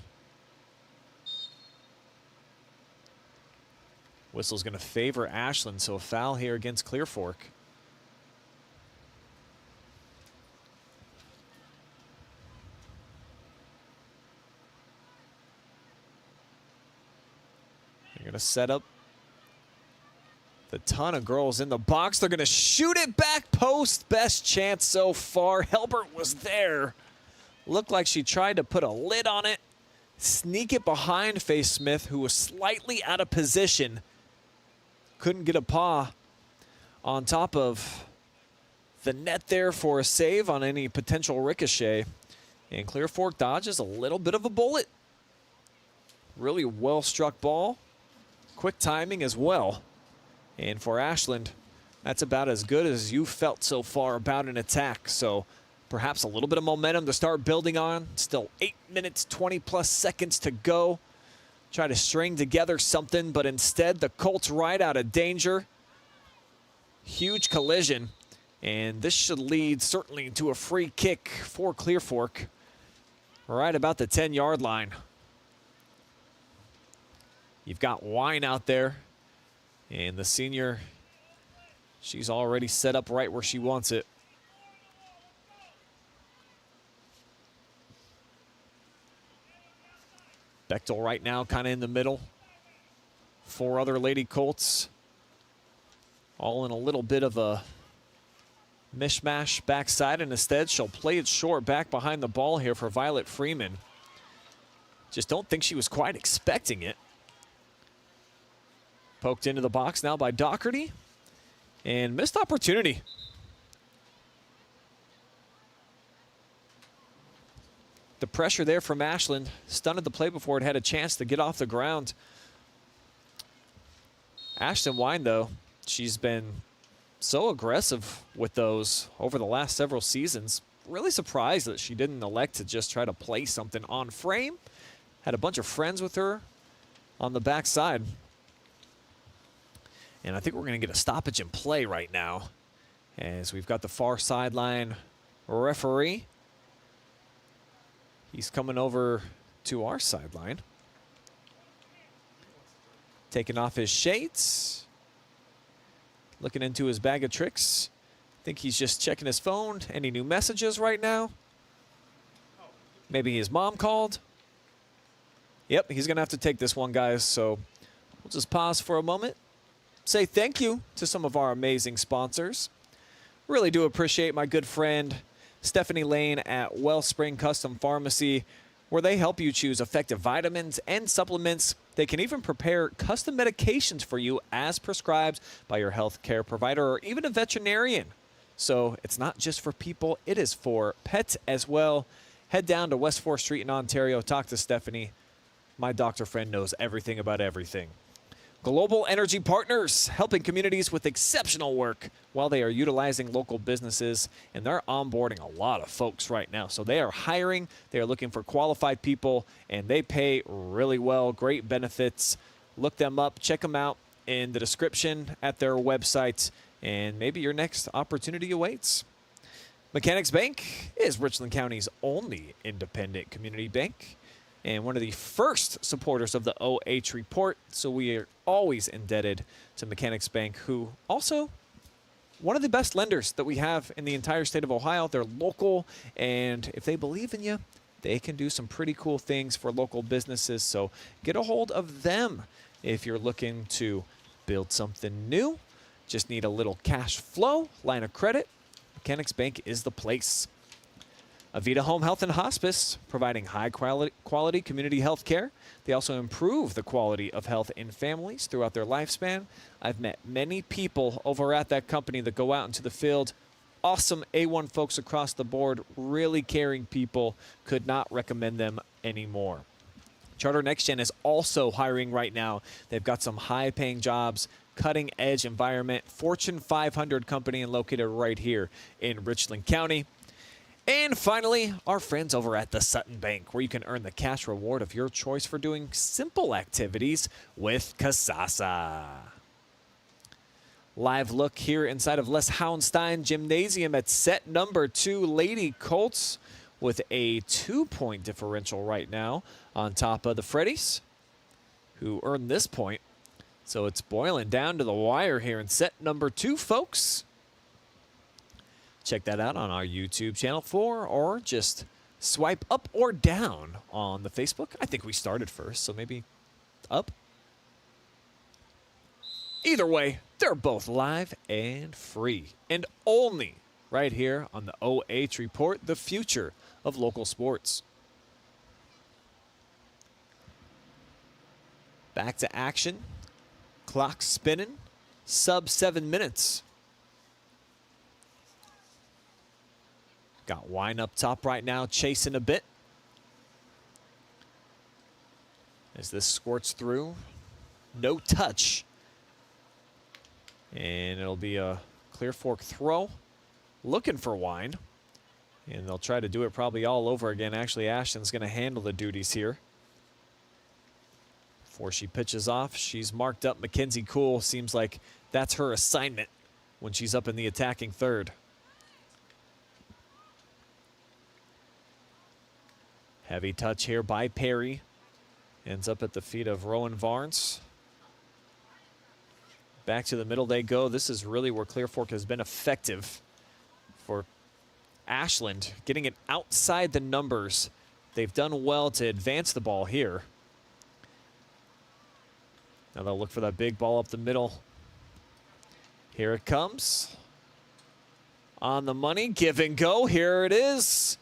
Whistle's going to favor Ashland, so a foul here against Clear Fork. They're going to set up the ton of girls in the box. They're going to shoot it back post. Best chance so far. Helbert was there. Looked like she tried to put a lid on it. Sneak it behind Faye Smith, who was slightly out of position. Couldn't get a paw on top of the net there for a save on any potential ricochet. And Clear Fork dodges a little bit of a bullet. Really well struck ball. Quick timing as well. And for Ashland, that's about as good as you felt so far about an attack. So perhaps a little bit of momentum to start building on. Still 8 minutes, 20+ seconds to go. Try to string together something, but instead the Colts right out of danger. Huge collision, and this should lead certainly to a free kick for Clear Fork right about the 10-yard line. You've got Wine out there, and the senior, she's already set up right where she wants it. Bechtel right now kind of in the middle. 4 other Lady Colts, all in a little bit of a mishmash backside, and instead she'll play it short back behind the ball here for Violet Freeman. Just don't think she was quite expecting it. Poked into the box now by Doherty, and missed opportunity. The pressure there from Ashland stunted the play before it had a chance to get off the ground. Ashton Wine, though, she's been so aggressive with those over the last several seasons. Really surprised that she didn't elect to just try to play something on frame. Had a bunch of friends with her on the backside. And I think we're going to get a stoppage in play right now, as we've got the far sideline referee. He's coming over to our sideline. Taking off his shades. Looking into his bag of tricks. I think he's just checking his phone. Any new messages right now? Maybe his mom called. Yep, he's going to have to take this one, guys. So we'll just pause for a moment. say thank you to some of our amazing sponsors. Really do appreciate my good friend Stephanie Lane at Wellspring Custom Pharmacy, where they help you choose effective vitamins and supplements. They can even prepare custom medications for you as prescribed by your healthcare provider or even a veterinarian. So it's not just for people, it is for pets as well. Head down to West 4th Street in Ontario, talk to Stephanie. My doctor friend knows everything about everything. Global Energy Partners, helping communities with exceptional work while they are utilizing local businesses, and they're onboarding a lot of folks right now. So they are hiring, they are looking for qualified people, and they pay really well, great benefits. Look them up, check them out in the description at their website, and maybe your next opportunity awaits. Mechanics Bank is Richland County's only independent community bank, and one of the first supporters of the OH report. So we are always indebted to Mechanics Bank, who also one of the best lenders that we have in the entire state of Ohio. They're local, and if they believe in you, they can do some pretty cool things for local businesses. So get a hold of them if you're looking to build something new, just need a little cash flow, line of credit. Mechanics Bank is the place. Avita Home Health and Hospice, providing high quality community health care. They also improve the quality of health in families throughout their lifespan. I've met many people over at that company that go out into the field. Awesome A1 folks across the board, really caring people. Could not recommend them anymore. Charter NextGen is also hiring right now. They've got some high-paying jobs, cutting-edge environment, Fortune 500 company, and located right here in Richland County. And finally, our friends over at the Sutton Bank, where you can earn the cash reward of your choice for doing simple activities with Kasasa. Live look here inside of Les Houndstein Gymnasium at set number 2. Lady Colts with a 2-point differential right now on top of the Freddies, who earned this point. So it's boiling down to the wire here in set number 2, folks. Check that out on our YouTube channel or just swipe up or down on the Facebook. I think we started first, so maybe up. Either way, they're both live and free, and only right here on the OH Report, the future of local sports. Back to action. Clock spinning. Sub 7 minutes. Got Wine up top right now, chasing a bit. As this squirts through. No touch. And it'll be a clear fork throw. Looking for Wine. And they'll try to do it probably all over again. Actually, Ashton's going to handle the duties here. Before she pitches off, she's marked up Mackenzie Cool. Seems like that's her assignment when she's up in the attacking third. Heavy touch here by Perry. Ends up at the feet of Rowan Varnes. Back to the middle they go. This is really where Clear Fork has been effective for Ashland. Getting it outside the numbers. They've done well to advance the ball here. Now they'll look for that big ball up the middle. Here it comes. On the money, give and go. Here it is.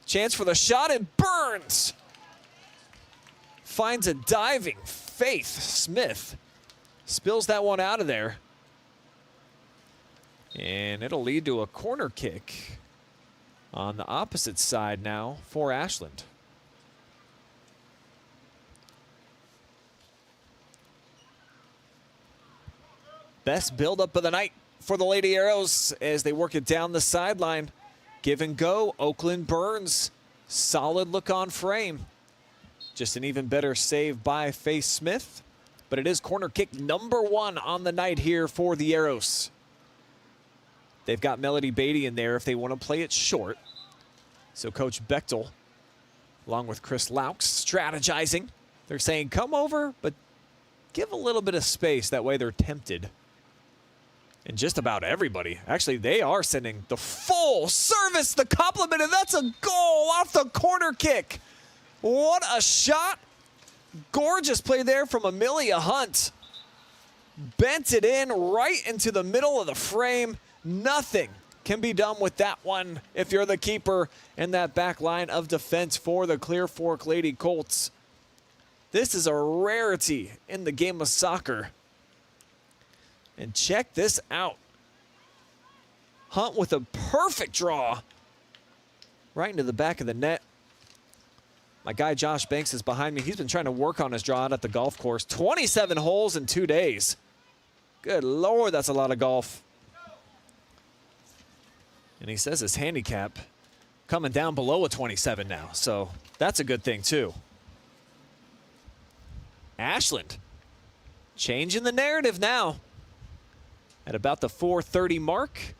Chance for the shot, and Burns finds a diving Faith Smith. Spills that one out of there. And it'll lead to a corner kick on the opposite side now for Ashland. Best buildup of the night for the Lady Arrows as they work it down the sideline. Give and go, Oakland Burns. Solid look on frame. Just an even better save by Faith Smith. But it is corner kick number 1 on the night here for the Arrows. They've got Melody Beatty in there if they want to play it short. So Coach Bechtel, along with Chris Laux, strategizing. They're saying, come over, but give a little bit of space. That way they're tempted. And just about everybody. Actually, they are sending the full service, the compliment, and that's a goal off the corner kick. What a shot. Gorgeous play there from Amelia Hunt. bent it in right into the middle of the frame. Nothing can be done with that one if you're the keeper in that back line of defense for the Clear Fork Lady Colts. This is a rarity in the game of soccer. And check this out. Hunt with a perfect draw right into the back of the net. My guy Josh Banks is behind me. He's been trying to work on his draw out at the golf course. 27 holes in 2 days. Good Lord, that's a lot of golf. And he says his handicap coming down below a 27 now, so that's a good thing too. Ashland changing the narrative now at about the 4:30 mark.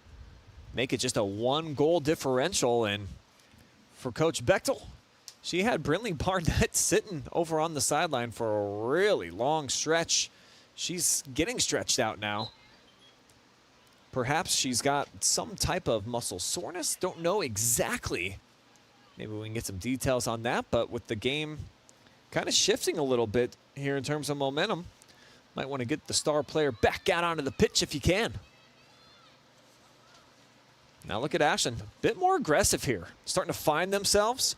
Make it just a 1-goal differential, and for Coach Bechtel, she had Brinley Barnett sitting over on the sideline for a really long stretch. She's getting stretched out now. Perhaps she's got some type of muscle soreness. Don't know exactly. Maybe we can get some details on that, but with the game kind of shifting a little bit here in terms of momentum, might want to get the star player back out onto the pitch if you can. Now look at Ashland, a bit more aggressive here. Starting to find themselves,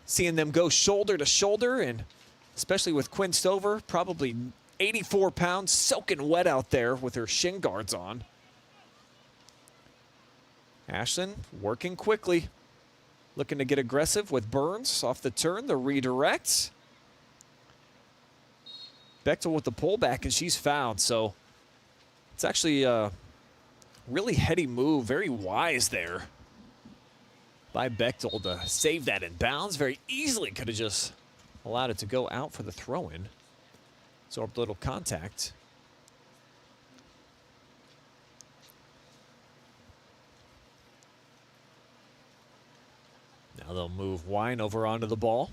seeing them go shoulder to shoulder, and especially with Quinn Stover, probably 84 pounds, soaking wet out there with her shin guards on. Ashland working quickly, looking to get aggressive with Burns off the turn, the redirect. Bechtel with the pullback, and she's fouled, so it's actually a really heady move, very wise there by Bechtel to save that in bounds. Very easily could have just allowed it to go out for the throw-in. Absorbed a little contact. Now they'll move Wine over onto the ball.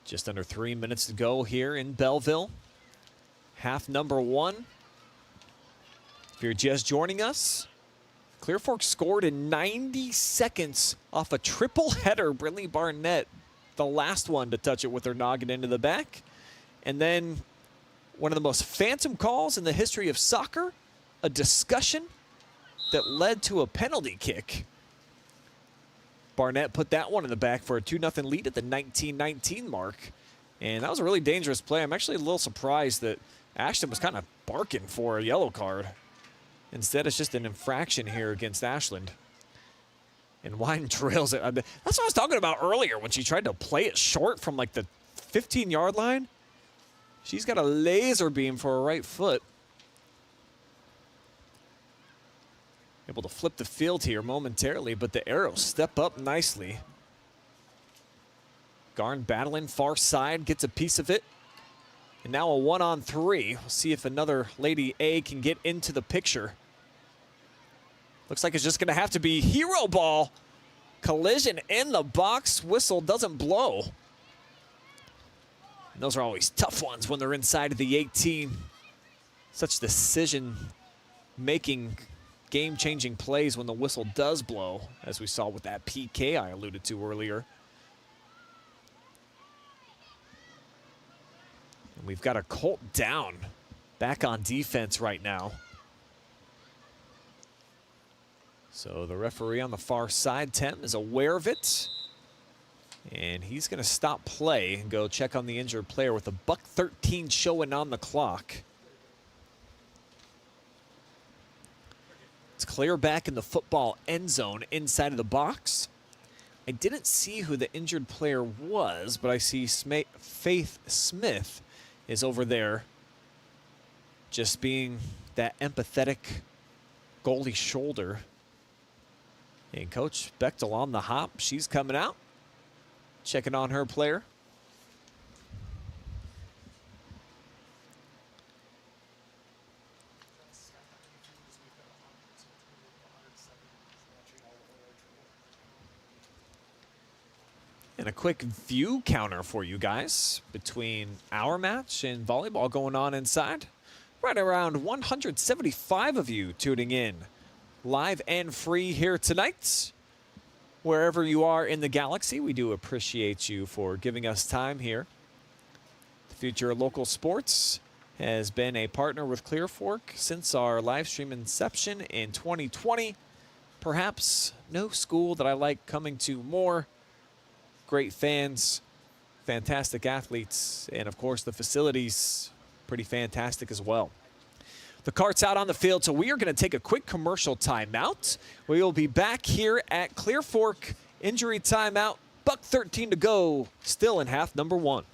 Just under 3 minutes to go here in Belleville. Half number 1. If you're just joining us, Clear Fork scored in 90 seconds off a triple header. Brinley Barnett, the last one to touch it with her noggin into the back. And then one of the most phantom calls in the history of soccer, a discussion that led to a penalty kick. Barnett put that one in the back for a 2-0 lead at the 19-19 mark. And that was a really dangerous play. I'm actually a little surprised that Ashton was kind of barking for a yellow card. Instead, it's just an infraction here against Ashland. And Wine trails it. That's what I was talking about earlier when she tried to play it short from like the 15-yard line. She's got a laser beam for her right foot. Able to flip the field here momentarily, but the arrows step up nicely. Garn battling far side, gets a piece of it. And now a 1-on-3. We'll see if another Lady A can get into the picture. Looks like it's just going to have to be hero ball. Collision in the box. Whistle doesn't blow. And those are always tough ones when they're inside of the 18. Such decision-making, game-changing plays when the whistle does blow, as we saw with that PK I alluded to earlier. And we've got a Colt down, back on defense right now. So the referee on the far side, Tim, is aware of it. And he's going to stop play and go check on the injured player with a $1:13 showing on the clock. It's clear back in the football end zone inside of the box. I didn't see who the injured player was, but I see Faith Smith is over there just being that empathetic goalie shoulder. And Coach Bechtel on the hop. She's coming out, checking on her player. And a quick view counter for you guys between our match and volleyball going on inside. Right around 175 of you tuning in live and free here tonight. Wherever you are in the galaxy, we do appreciate you for giving us time here. The future of local sports has been a partner with Clear Fork since our live stream inception in 2020. Perhaps no school that I like coming to more. Great fans, fantastic athletes, and of course the facilities pretty fantastic as well. The Cart's out on the field, so we are going to take a quick commercial timeout. We will be back here at Clear Fork. Injury timeout, buck 13 to go, still in half number 1.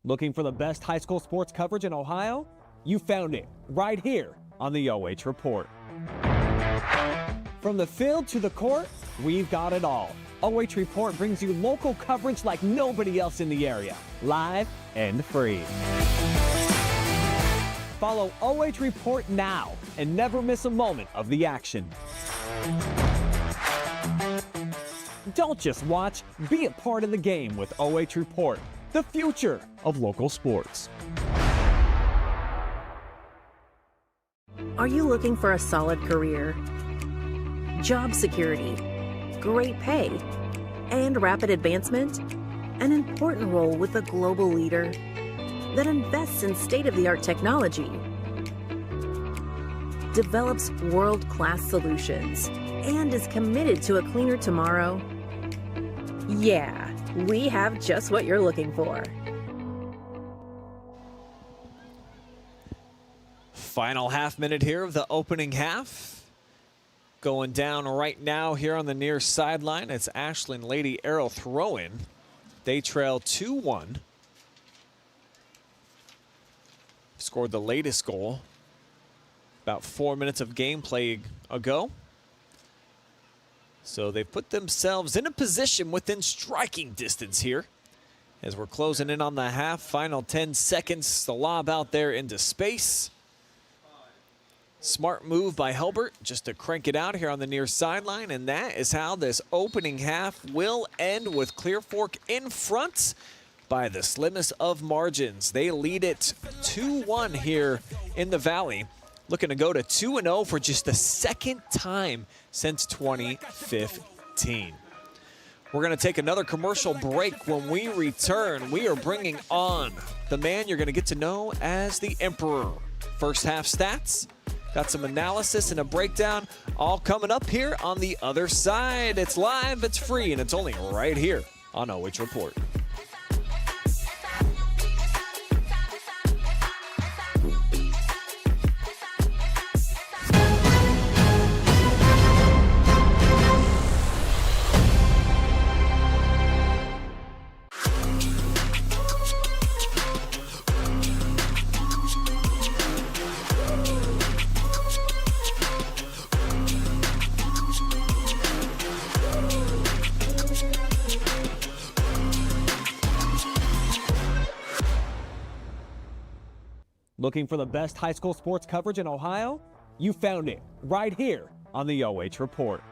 Looking for the best high school sports coverage in Ohio? You found it right here on the OH Report. From the field to the court, we've got it all. OH Report brings you local coverage like nobody else in the area, live and free. Follow OH Report now and never miss a moment of the action. Don't just watch, be a part of the game with OH Report, the future of local sports. Are you looking for a solid career, job security, great pay, and rapid advancement? An important role with a global leader that invests in state-of-the-art technology, develops world-class solutions, and is committed to a cleaner tomorrow? Yeah, we have just what you're looking for. Final half minute here of the opening half. Going down right now here on the near sideline. It's Ashland Lady Arrow throw-in. They trail 2-1. Scored the latest goal about 4 minutes of gameplay ago. So they've put themselves in a position within striking distance here. As we're closing in on the half, final 10 seconds, the lob out there into space. Smart move by Helbert just to crank it out here on the near sideline, and that is how this opening half will end, with Clear Fork in front by the slimmest of margins. They lead it 2-1 here in the Valley, looking to go to 2-0 for just the second time since 2015. We're going to take another commercial break. When we return, we are bringing on the man you're going to get to know as the Emperor. First half stats, got some analysis and a breakdown, all coming up here on the other side. It's live, it's free, and it's only right here on OH Report. Looking for the best high school sports coverage in Ohio? You found it right here on the OH Report.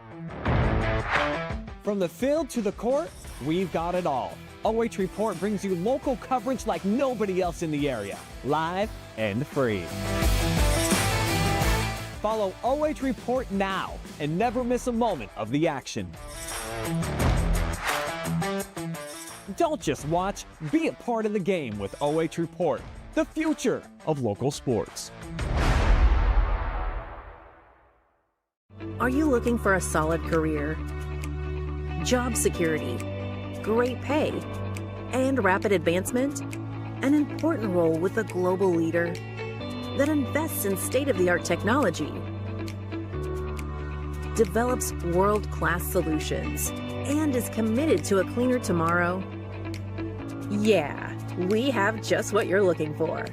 From the field to the court, we've got it all. OH Report brings you local coverage like nobody else in the area, live and free. Follow OH Report now and never miss a moment of the action. Don't just watch, be a part of the game with OH Report, the future of local sports. Are you looking for a solid career, job security, great pay, and rapid advancement? An important role with a global leader that invests in state-of-the-art technology, develops world-class solutions, and is committed to a cleaner tomorrow? Yeah, we have just what you're looking for.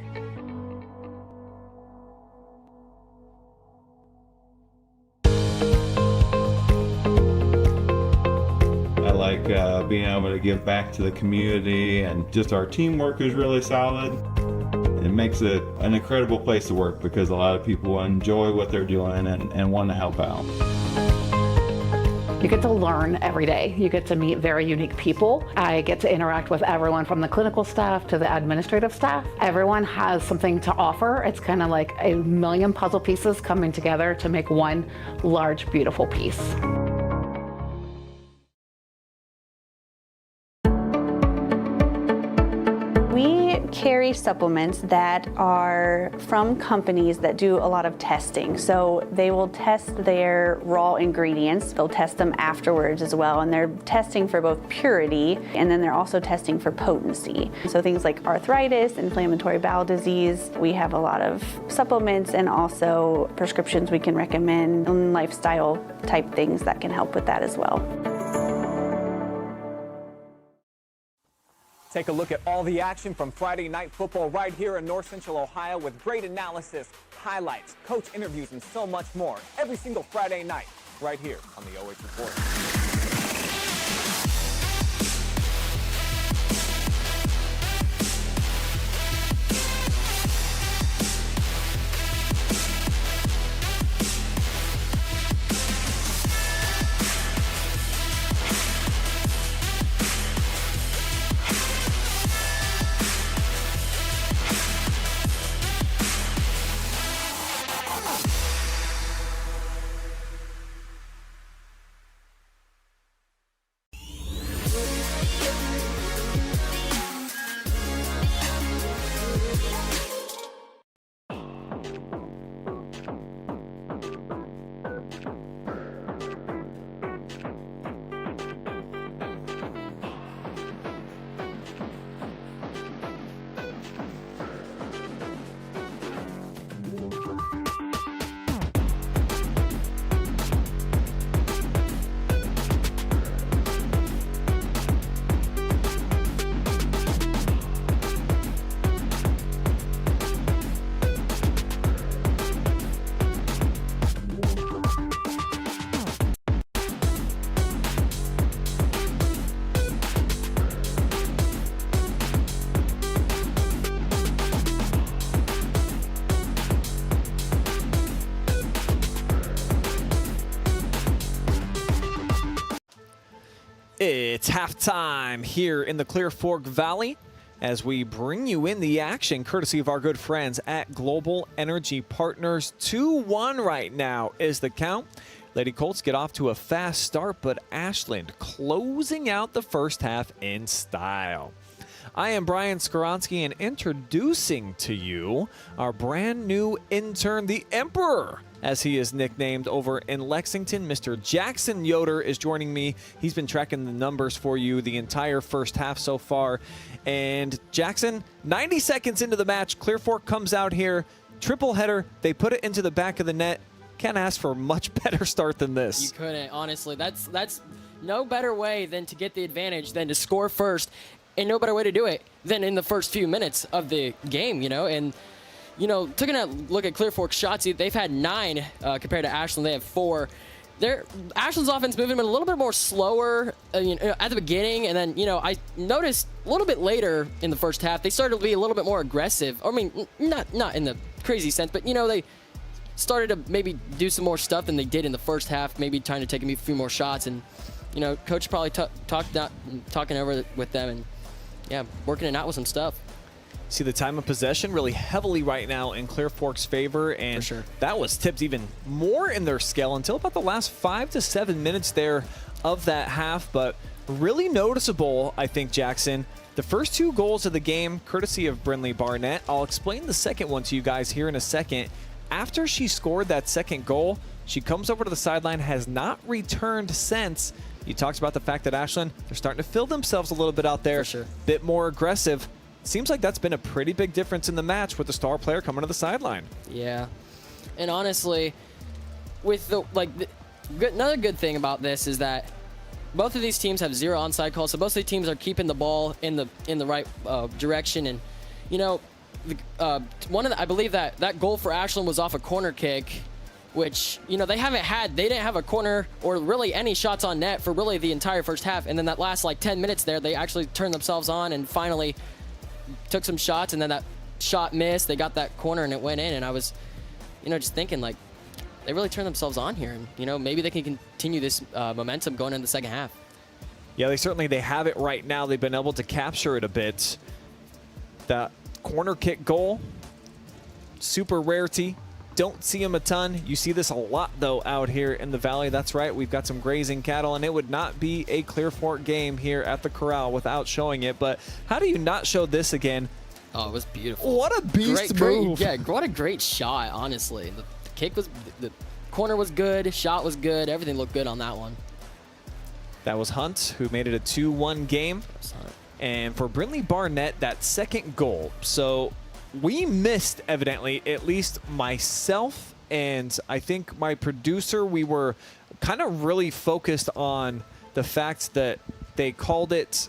I like being able to give back to the community, and just our teamwork is really solid. It makes it an incredible place to work because a lot of people enjoy what they're doing and want to help out. You get to learn every day. You get to meet very unique people. I get to interact with everyone from the clinical staff to the administrative staff. Everyone has something to offer. It's kind of like a million puzzle pieces coming together to make one large, beautiful piece. We carry supplements that are from companies that do a lot of testing. So they will test their raw ingredients. They'll test them afterwards as well. And they're testing for both purity, and then they're also testing for potency. So things like arthritis, inflammatory bowel disease. We have a lot of supplements and also prescriptions we can recommend, and lifestyle type things that can help with that as well. Take a look at all the action from Friday Night Football right here in North Central Ohio with great analysis, highlights, coach interviews, and so much more every single Friday night right here on the OH Report. It's halftime here in the Clear Fork Valley as we bring you in the action courtesy of our good friends at Global Energy Partners. 2-1 right now is the count. Lady Colts get off to a fast start, but Ashland closing out the first half in style. I am Brian Skowronski, and introducing to you our brand new intern, the Emperor, as he is nicknamed over in Lexington. Mr. Jackson Yoder is joining me. He's been tracking the numbers for you the entire first half so far. And Jackson, 90 seconds into the match, Clear Fork comes out here, triple header. They put it into the back of the net. Can't ask for a much better start than this. You couldn't, honestly. That's no better way than to get the advantage than to score first, and no better way to do it than in the first few minutes of the game, And, taking a look at Clear Fork's shots, they've had 9 compared to Ashland. They have 4. Ashland's offense moving a little bit more slower at the beginning, and then, I noticed a little bit later in the first half, they started to be a little bit more aggressive. I mean, not in the crazy sense, but, they started to maybe do some more stuff than they did in the first half, maybe trying to take a few more shots. And, coach probably talking over with them and, working it out with some stuff. See the time of possession really heavily right now in Clear Fork's favor, and For sure. that was tipped even more in their scale until about the last 5 to 7 minutes there of that half. But really noticeable, I think, Jackson, the first 2 goals of the game, courtesy of Brinley Barnett. I'll explain the second one to you guys here in a second. After she scored that second goal, she comes over to the sideline, has not returned since. You talked about the fact that Ashland, they're starting to feel themselves a little bit out there, For sure. bit more aggressive. Seems like that's been a pretty big difference in the match with the star player coming to the sideline. Yeah. And honestly, with another good thing about this is that both of these teams have 0 onside calls, so both of the teams are keeping the ball in the right direction. And I believe that goal for Ashland was off a corner kick, which they didn't have a corner or really any shots on net for really the entire first half. And then that last 10 minutes there, they actually turned themselves on and finally took some shots, and then that shot missed. They got that corner and it went in. And I was, just thinking like they really turned themselves on here. And, maybe they can continue this momentum going into the second half. Yeah, they have it right now. They've been able to capture it a bit. That corner kick goal, super rarity. Don't see them a ton. You see this a lot, though, out here in the valley. That's right. We've got some grazing cattle, and it would not be a Clear Fork game here at the corral without showing it. But how do you not show this again? Oh, it was beautiful. What a beast move. Yeah, what a great shot, honestly. The kick was, the corner was good, shot was good, everything looked good on that one. That was Hunt, who made it a 2-1 game. And for Brinley Barnett, that second goal. So we missed, evidently, at least myself and I think my producer, we were kind of really focused on the fact that they called it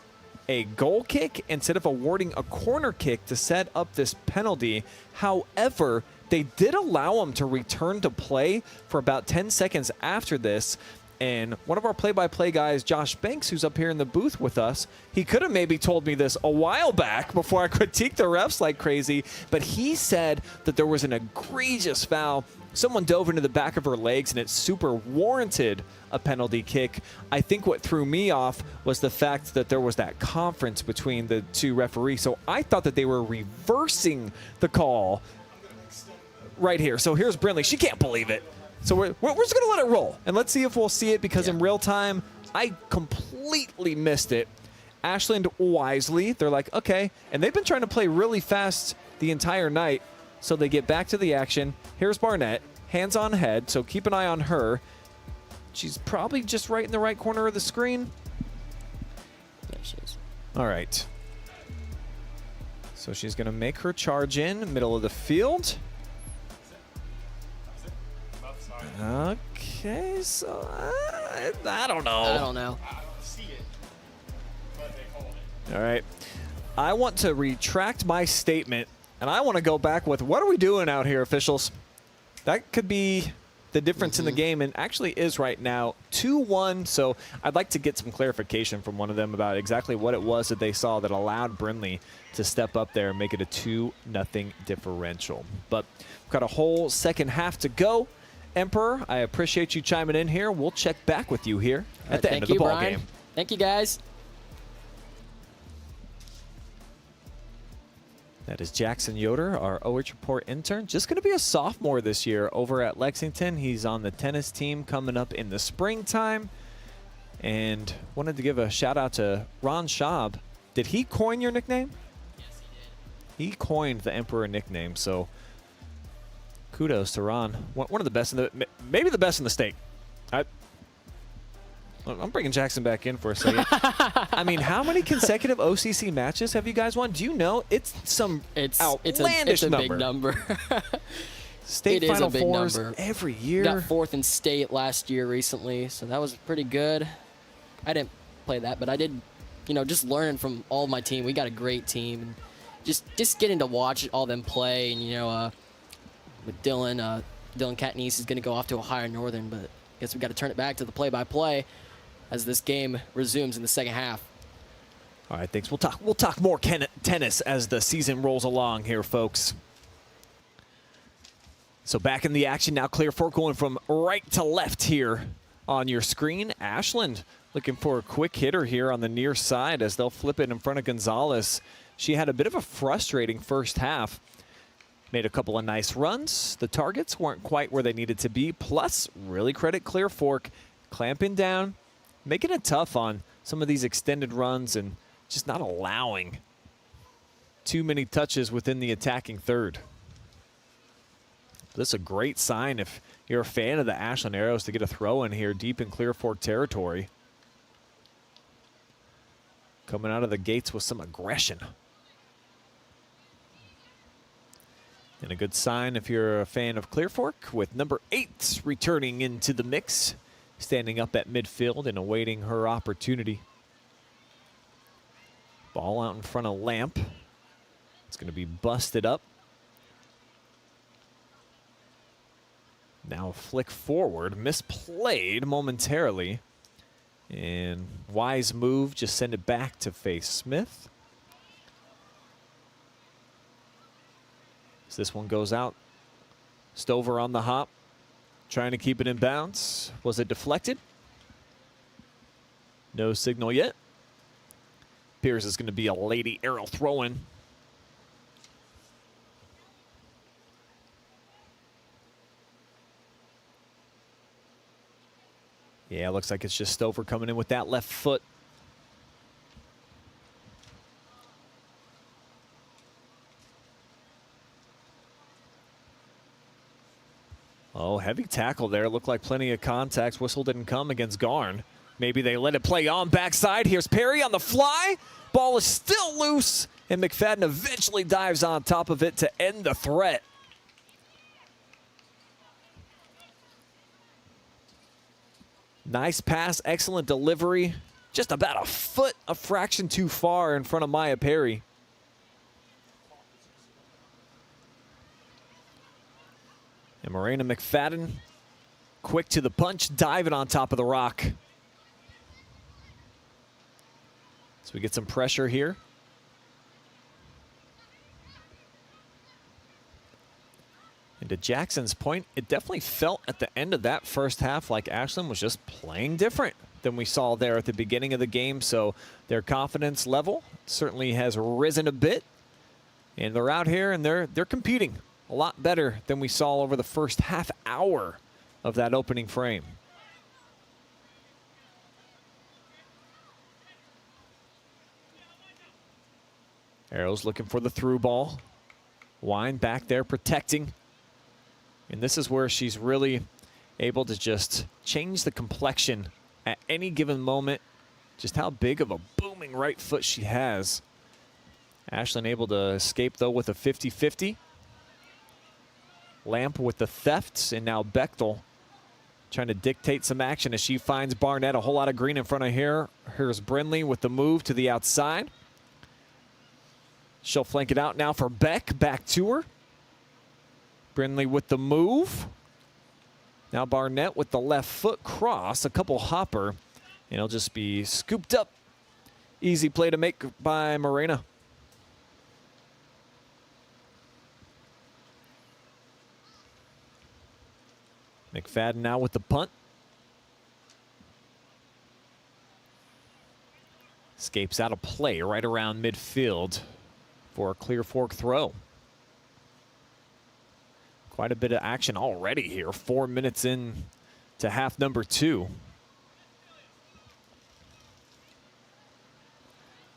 a goal kick instead of awarding a corner kick to set up this penalty. However, they did allow him to return to play for about 10 seconds after this. And one of our play-by-play guys, Josh Banks, who's up here in the booth with us, he could have maybe told me this a while back before I critiqued the refs like crazy, but he said that there was an egregious foul. Someone dove into the back of her legs, and it super warranted a penalty kick. I think what threw me off was the fact that there was that conference between the two referees. So I thought that they were reversing the call right here. So here's Brinley. She can't believe it. So we're just going to let it roll, and let's see if we'll see it, because in real time, I completely missed it. Ashland wisely, they're like, okay, and they've been trying to play really fast the entire night, so they get back to the action. Here's Barnett, hands on head, so keep an eye on her. She's probably just right in the right corner of the screen. There she is. All right. So she's going to make her charge in, middle of the field. Okay, so I don't know. I don't know. All right. I want to retract my statement, and I want to go back with, what are we doing out here, officials? That could be the difference in the game, and actually is right now 2-1. So I'd like to get some clarification from one of them about exactly what it was that they saw that allowed Brinley to step up there and make it a 2-0 differential. But we've got a whole second half to go. Emperor, I appreciate you chiming in here. We'll check back with you here at the end of the ball game. Thank you, guys. That is Jackson Yoder, our OH Report intern. Just going to be a sophomore this year over at Lexington. He's on the tennis team coming up in the springtime. And wanted to give a shout out to Ron Schaub. Did he coin your nickname? Yes, he did. He coined the Emperor nickname, so kudos to Ron. One of the best, maybe the best in the state. I'm bringing Jackson back in for a second. I mean, how many consecutive OCC matches have you guys won? Do you know? It's some outlandish it's a number. big number. State it Final is a big Fours number. every year. Got fourth in state last year recently, so that was pretty good. I didn't play that, but I did, just learning from all of my team. We got a great team. And just getting to watch all them play, and, with Dylan Katniss is going to go off to Ohio Northern, but I guess we've got to turn it back to the play-by-play as this game resumes in the second half. All right, thanks. We'll talk more tennis as the season rolls along here, folks. So back in the action now. Clear Fork going from right to left here on your screen. Ashland looking for a quick hitter here on the near side as they'll flip it in front of Gonzalez. She had a bit of a frustrating first half. Made a couple of nice runs. The targets weren't quite where they needed to be. Plus, really credit Clear Fork clamping down, making it tough on some of these extended runs and just not allowing too many touches within the attacking third. This is a great sign if you're a fan of the Ashland Arrows to get a throw in here deep in Clear Fork territory. Coming out of the gates with some aggression. And a good sign if you're a fan of Clear Fork with number 8 returning into the mix, standing up at midfield and awaiting her opportunity. Ball out in front of Lamp. It's going to be busted up. Now a flick forward, misplayed momentarily. And wise move, just send it back to face Smith. As this one goes out. Stover on the hop, trying to keep it in bounds. Was it deflected? No signal yet. Appears it's going to be a Lady arrow throw-in. Yeah, looks like it's just Stover coming in with that left foot. Oh, heavy tackle there. Looked like plenty of contact. Whistle didn't come against Garn. Maybe they let it play on backside. Here's Perry on the fly. Ball is still loose, and McFadden eventually dives on top of it to end the threat. Nice pass, excellent delivery. Just about a foot, a fraction too far in front of Maya Perry. And Morena McFadden, quick to the punch, diving on top of the rock. So we get some pressure here. And to Jackson's point, it definitely felt at the end of that first half like Ashland was just playing different than we saw there at the beginning of the game. So their confidence level certainly has risen a bit. And they're out here and they're competing a lot better than we saw over the first half hour of that opening frame. Arrows looking for the through ball. Wine back there protecting. And this is where she's really able to just change the complexion at any given moment. Just how big of a booming right foot she has. Ashland able to escape, though, with a 50-50. Lamp with the thefts, and now Bechtel trying to dictate some action as she finds Barnett. A whole lot of green in front of here. Here's Brinley with the move to the outside. She'll flank it out now for Beck. Back to her. Brinley with the move. Now Barnett with the left foot cross. A couple hopper. And it'll just be scooped up. Easy play to make by Morena. McFadden now with the punt. Escapes out of play right around midfield for a clear fork throw. Quite a bit of action already here. 4 minutes in to half number 2.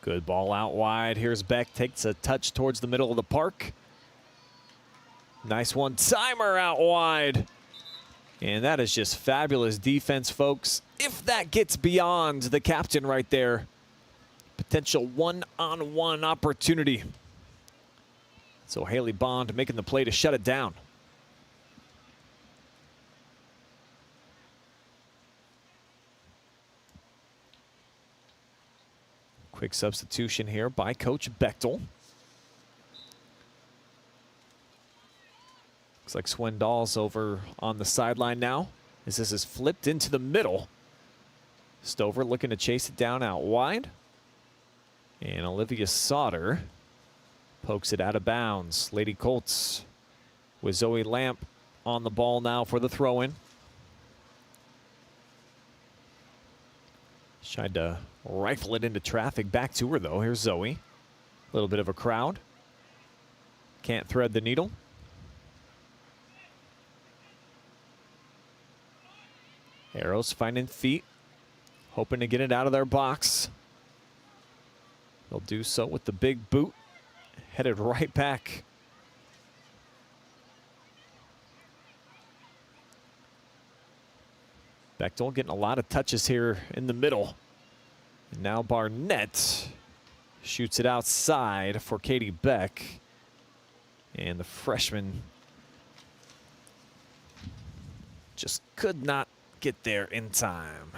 Good ball out wide. Here's Beck. Takes a touch towards the middle of the park. Nice one-timer out wide. And that is just fabulous defense, folks. If that gets beyond the captain right there, potential one-on-one opportunity. So Haley Bond making the play to shut it down. Quick substitution here by Coach Bechtel. Looks like Swindoll's over on the sideline now, as this is flipped into the middle. Stover looking to chase it down out wide. And Olivia Sauter pokes it out of bounds. Lady Colts with Zoe Lamp on the ball now for the throw-in. Tried to rifle it into traffic. Back to her, though. Here's Zoe. A little bit of a crowd. Can't thread the needle. Arrows finding feet. Hoping to get it out of their box. They'll do so with the big boot. Headed right back. Bechtel getting a lot of touches here in the middle. And now Barnett shoots it outside for Katie Beck. And the freshman just could not get there in time.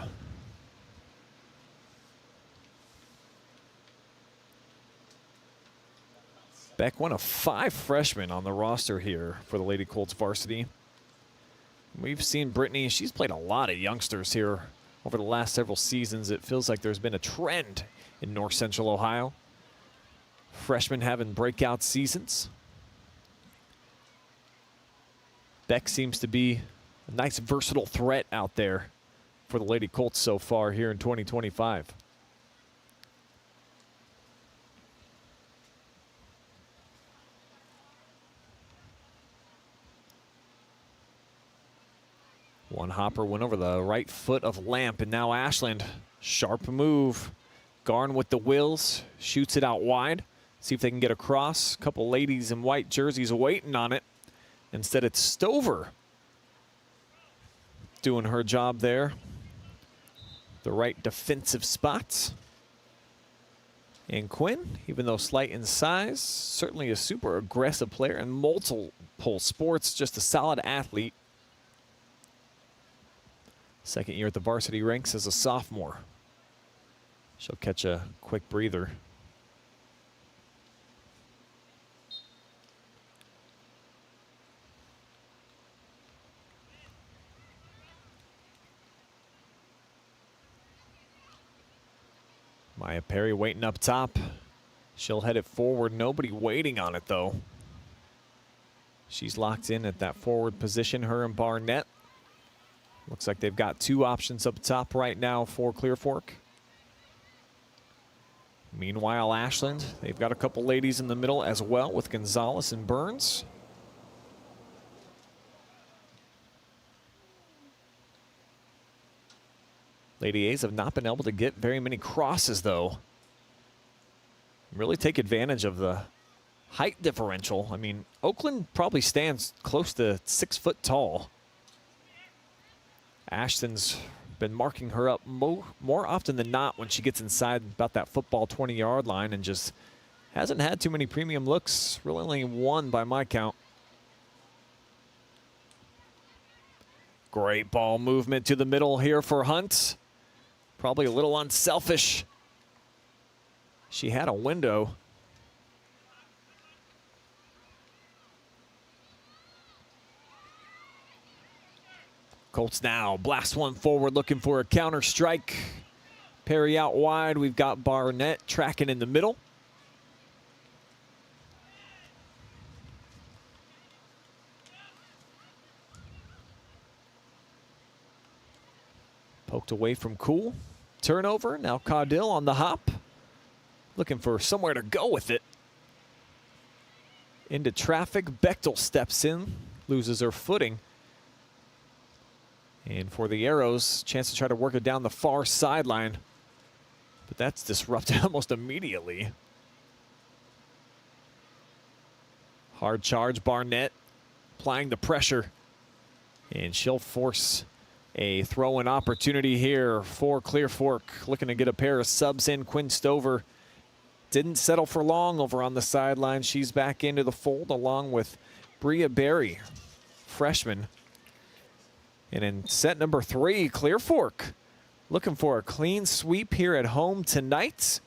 Beck, one of 5 freshmen on the roster here for the Lady Colts varsity. We've seen Brittany, she's played a lot of youngsters here over the last several seasons. It feels like there's been a trend in North Central Ohio. Freshmen having breakout seasons. Beck seems to be a nice versatile threat out there for the Lady Colts so far here in 2025. One hopper went over the right foot of Lamp, and now Ashland, sharp move. Garn with the wills, shoots it out wide. See if they can get across. A couple ladies in white jerseys waiting on it. Instead, it's Stover doing her job there. The right defensive spots. And Quinn, even though slight in size, certainly a super aggressive player in multiple sports, just a solid athlete. Second year at the varsity ranks as a sophomore. She'll catch a quick breather. Maya Perry waiting up top. She'll head it forward. Nobody waiting on it, though. She's locked in at that forward position, her and Barnett. Looks like they've got two options up top right now for Clear Fork. Meanwhile, Ashland, they've got a couple ladies in the middle as well with Gonzalez and Burns. Lady A's have not been able to get very many crosses, though. Really take advantage of the height differential. I mean, Oakland probably stands close to 6 foot tall. Ashton's been marking her up more often than not when she gets inside about that football 20-yard line and just hasn't had too many premium looks. Really only one by my count. Great ball movement to the middle here for Hunt. Probably a little unselfish. She had a window. Colts now blast one forward, looking for a counter strike. Perry out wide. We've got Barnett tracking in the middle. Poked away from Cool. Turnover. Now Caudill on the hop. Looking for somewhere to go with it. Into traffic. Bechtel steps in. Loses her footing. And for the Arrows, chance to try to work it down the far sideline. But that's disrupted almost immediately. Hard charge, Barnett applying the pressure. And she'll force a throw-in opportunity here for Clear Fork. Looking to get a pair of subs in. Quinn Stover didn't settle for long over on the sideline. She's back into the fold along with Bria Berry, freshman. And in set number 3, Clear Fork looking for a clean sweep here at home tonight.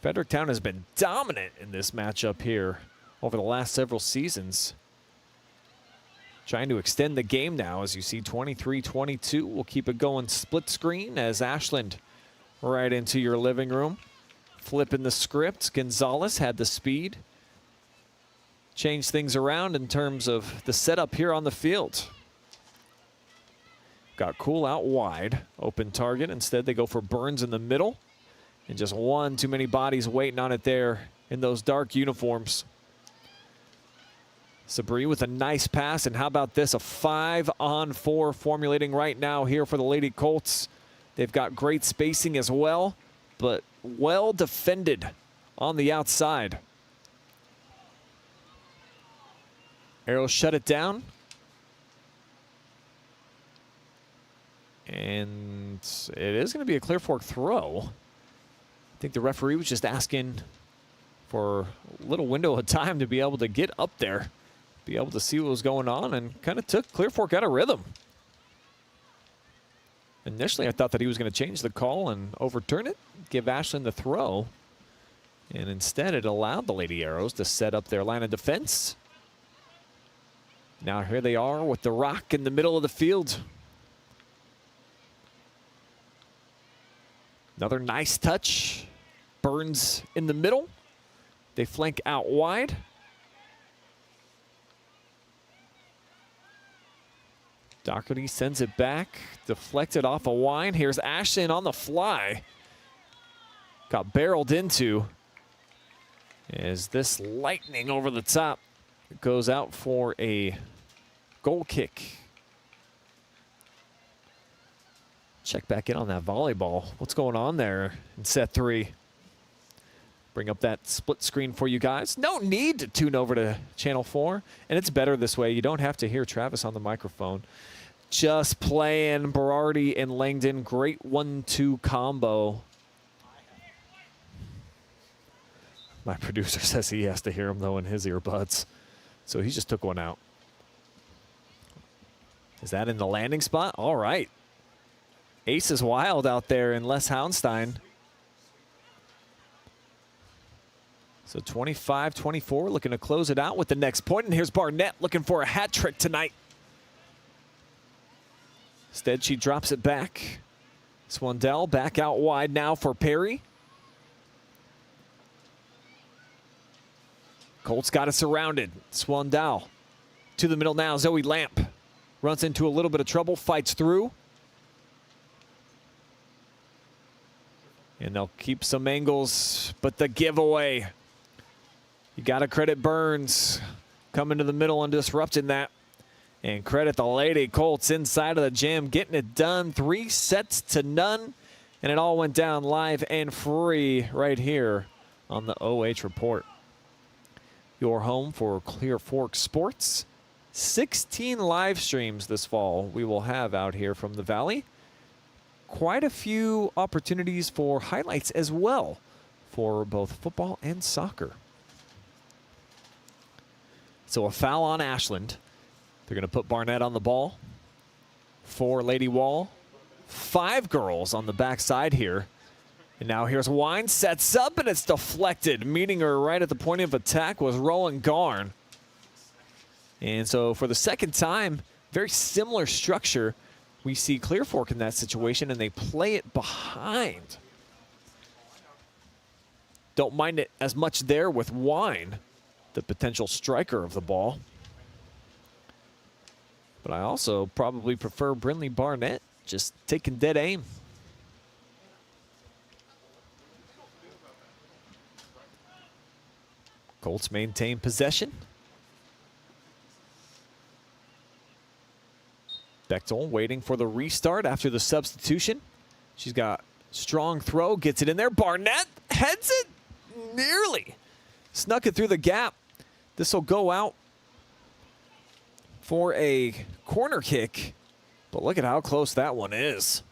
Fredericktown has been dominant in this matchup here over the last several seasons. Trying to extend the game now as you see 23-22. We'll keep it going split screen as Ashland right into your living room. Flipping the script. Gonzalez had the speed. Change things around in terms of the setup here on the field. Got Cool out wide, open target. Instead, they go for Burns in the middle. And just one too many bodies waiting on it there in those dark uniforms. Sabri with a nice pass, and how about this? A 5-on-4 formulating right now here for the Lady Colts. They've got great spacing as well, but well defended on the outside. Arrows shut it down. And it is going to be a Clear Fork throw. I think the referee was just asking for a little window of time to be able to get up there, be able to see what was going on, and kind of took Clear Fork out of rhythm. Initially, I thought that he was going to change the call and overturn it, give Ashland the throw. And instead, it allowed the Lady Arrows to set up their line of defense. Now here they are with the rock in the middle of the field. Another nice touch. Burns in the middle. They flank out wide. Doherty sends it back, deflected off a Wine. Here's Ashland on the fly. Got barreled into. Is this lightning over the top? It goes out for a goal kick. Check back in on that volleyball. What's going on there in set 3? Bring up that split screen for you guys. No need to tune over to Channel 4. And it's better this way. You don't have to hear Travis on the microphone. Just playing Berardi and Langdon. Great 1-2 combo. My producer says he has to hear him, though, in his earbuds. So he just took one out. Is that in the landing spot? All right. Ace is wild out there in Les Houndstein. So 25-24, looking to close it out with the next point. And here's Barnett looking for a hat trick tonight. Instead, she drops it back. Swandell back out wide now for Perry. Colts got it surrounded. Swandell to the middle now. Zoe Lamp runs into a little bit of trouble, fights through. And they'll keep some angles, but the giveaway. You got to credit Burns coming to the middle and disrupting that. And credit the Lady Colts inside of the gym, getting it done. 3-0. And it all went down live and free right here on the OH Report. Your home for Clear Fork Sports. 16 live streams this fall we will have out here from the Valley. Quite a few opportunities for highlights as well for both football and soccer. So a foul on Ashland. They're going to put Barnett on the ball for Lady Wall. 5 girls on the backside here. And now here's Wine, sets up, and it's deflected. Meeting her right at the point of attack was Rowan Garn. And so for the second time, very similar structure. We see Clear Fork in that situation, and they play it behind. Don't mind it as much there with Wine, the potential striker of the ball. But I also probably prefer Brinley Barnett just taking dead aim. Colts maintain possession. Bechtel waiting for the restart after the substitution. She's got strong throw, gets it in there. Barnett heads it nearly. Snuck it through the gap. This will go out for a corner kick. But look at how close that one is.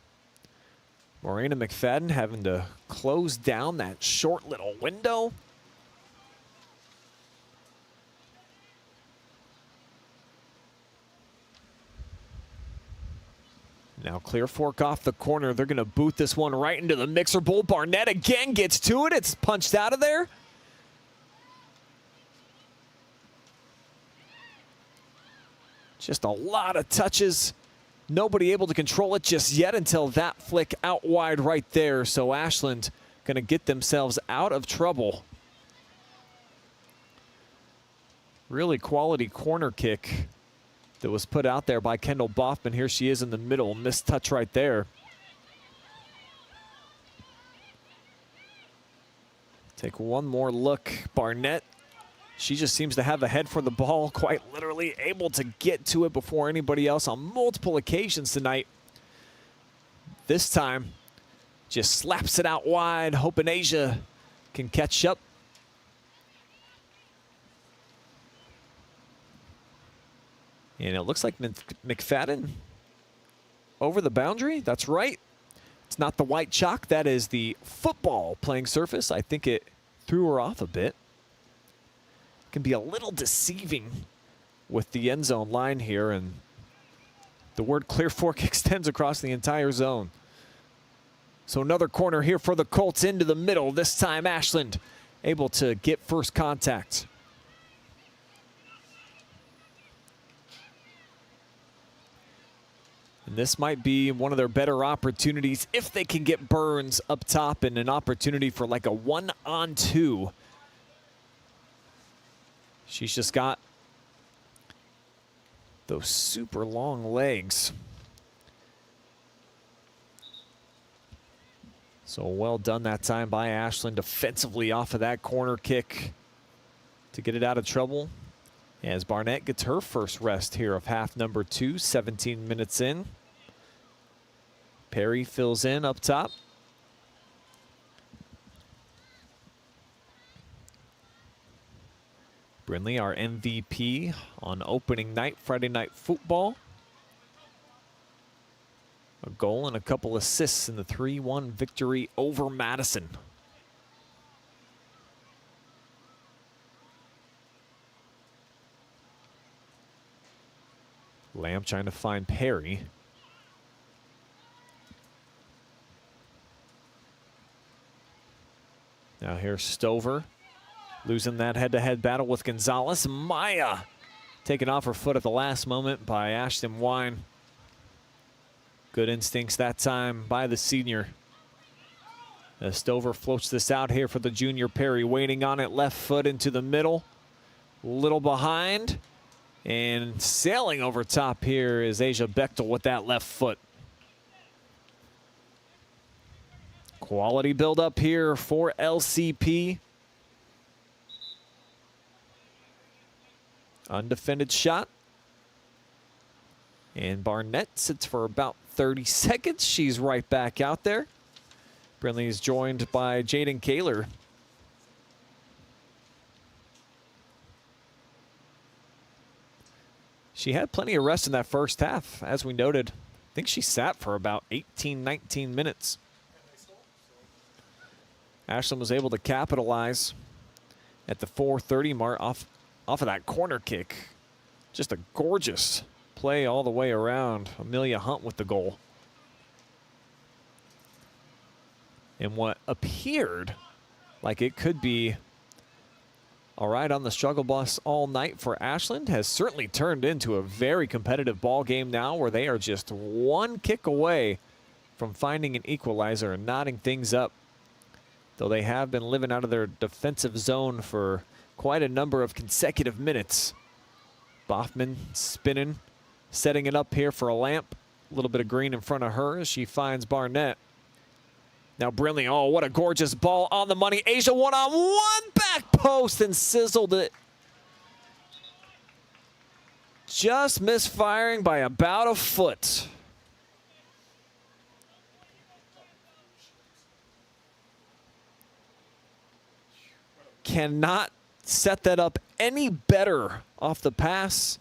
Morena McFadden having to close down that short little window. Now Clear Fork off the corner. They're going to boot this one right into the mixer bowl. Barnett again gets to it. It's punched out of there. Just a lot of touches. Nobody able to control it just yet until that flick out wide right there. So Ashland going to get themselves out of trouble. Really quality corner kick that was put out there by Kendall Boffman. Here she is in the middle. Missed touch right there. Take one more look. Barnett, she just seems to have a head for the ball, quite literally able to get to it before anybody else on multiple occasions tonight. This time, just slaps it out wide, hoping Asia can catch up. And it looks like McFadden over the boundary. That's right. It's not the white chalk. That is the football playing surface. I think it threw her off a bit. Can be a little deceiving with the end zone line here. And the word Clear Fork extends across the entire zone. So another corner here for the Colts into the middle. This time Ashland able to get first contact. And this might be one of their better opportunities if they can get Burns up top and an opportunity for like a 1-on-2. She's just got those super long legs. So well done that time by Ashland defensively off of that corner kick to get it out of trouble. As Barnett gets her first rest here of half number 2, 17 minutes in. Perry fills in up top. Brinley, our MVP on opening night, Friday Night Football. A goal and a couple assists in the 3-1 victory over Madison. Lamb trying to find Perry. Now here's Stover. Losing that head-to-head battle with Gonzalez. Maya taken off her foot at the last moment by Ashton Wine. Good instincts that time by the senior. As Stover floats this out here for the junior. Perry waiting on it, left foot into the middle. Little behind. And sailing over top here is Asia Bechtel with that left foot. Quality build up here for LCP. Undefended shot. And Barnett sits for about 30 seconds. She's right back out there. Brinley is joined by Jaden Kaler. She had plenty of rest in that first half, as we noted. I think she sat for about 18, 19 minutes. Ashland was able to capitalize at the 4:30 mark off of that corner kick. Just a gorgeous play all the way around. Amelia Hunt with the goal. And what appeared like it could be all right on the struggle bus all night for Ashland has certainly turned into a very competitive ball game now, where they are just one kick away from finding an equalizer and knotting things up. Though they have been living out of their defensive zone for quite a number of consecutive minutes. Boffman spinning, setting it up here for a Lamp. A little bit of green in front of her as she finds Barnett. Now Brinley, oh, what a gorgeous ball on the money. Asia one-on-one, back post and sizzled it. Just misfiring by about a foot. Cannot set that up any better off the pass.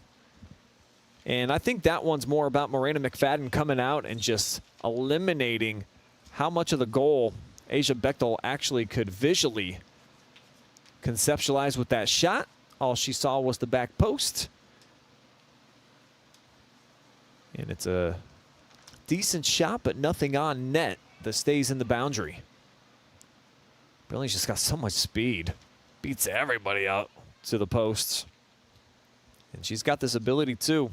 And I think that one's more about Miranda McFadden coming out and just eliminating how much of the goal Asia Bechtel actually could visually conceptualize with that shot. All she saw was the back post. And it's a decent shot, but nothing on net that stays in the boundary. Brinley's just got so much speed. Beats everybody out to the posts. And she's got this ability too.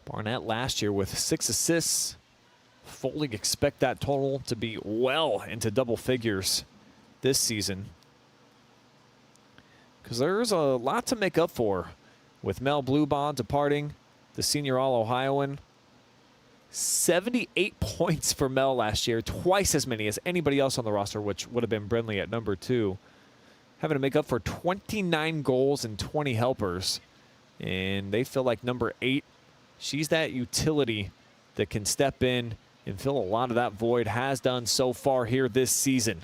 Barnett last year with 6 assists. Fully expect that total to be well into double figures this season, because there's a lot to make up for with Mel Bluebaugh departing, the senior All-Ohioan. 78 points for Mel last year, twice as many as anybody else on the roster, which would have been Brinley at number 2. Having to make up for 29 goals and 20 helpers. And they feel like number 8, she's that utility that can step in and fill a lot of that void, has done so far here this season.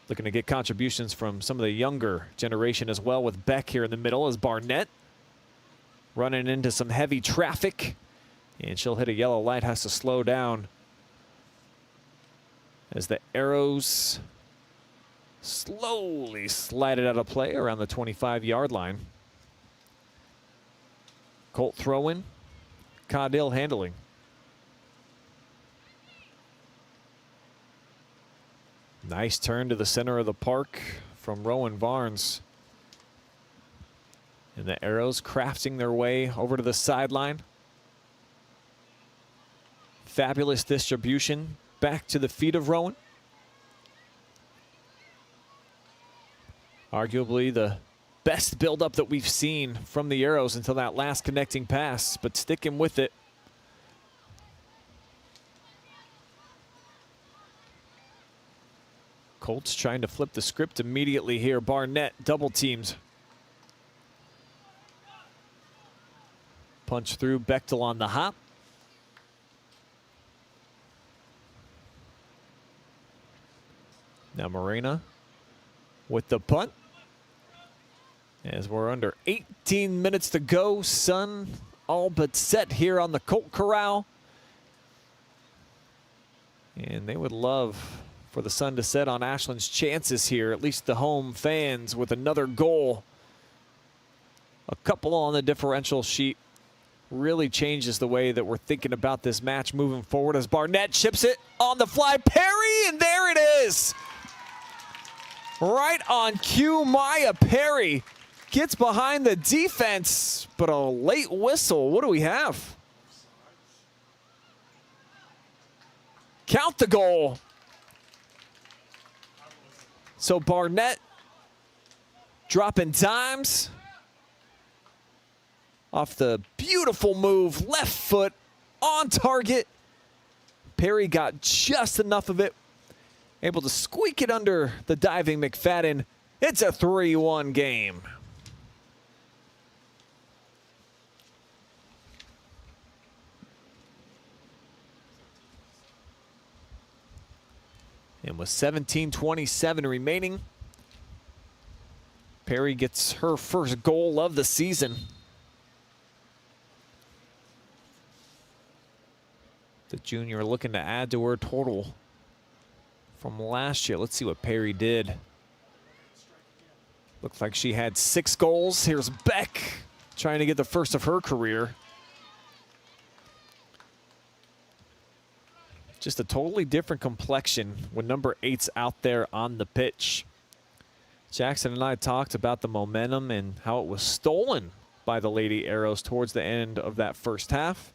Looking to get contributions from some of the younger generation as well, with Beck here in the middle as Barnett running into some heavy traffic. And she'll hit a yellow light, has to slow down as the Arrows slowly slide it out of play around the 25-yard line. Colt throw-in, Caudill handling. Nice turn to the center of the park from Rowan Barnes. And the Arrows crafting their way over to the sideline. Fabulous distribution back to the feet of Rowan. Arguably the best buildup that we've seen from the Arrows until that last connecting pass, but sticking with it. Colts trying to flip the script immediately here. Barnett double teamed. Punch through, Bechtel on the hop. Now Morena with the punt. As we're under 18 minutes to go, sun all but set here on the Colt Corral. And they would love for the sun to set on Ashland's chances here, at least the home fans, with another goal. A couple on the differential sheet really changes the way that we're thinking about this match moving forward as Barnett chips it on the fly. Perry, and there it is. Right on cue, Maya Perry gets behind the defense, but a late whistle. What do we have? Count the goal. So Barnett dropping dimes off the beautiful move, left foot on target. Perry got just enough of it, able to squeak it under the diving McFadden. It's a 3-1 game. And with 17:27 remaining, Perry gets her first goal of the season. The junior looking to add to her total from last year. Let's see what Perry did. Looks like she had 6 goals. Here's Beck trying to get the first of her career. Just a totally different complexion when number 8's out there on the pitch. Jackson and I talked about the momentum and how it was stolen by the Lady Arrows towards the end of that first half.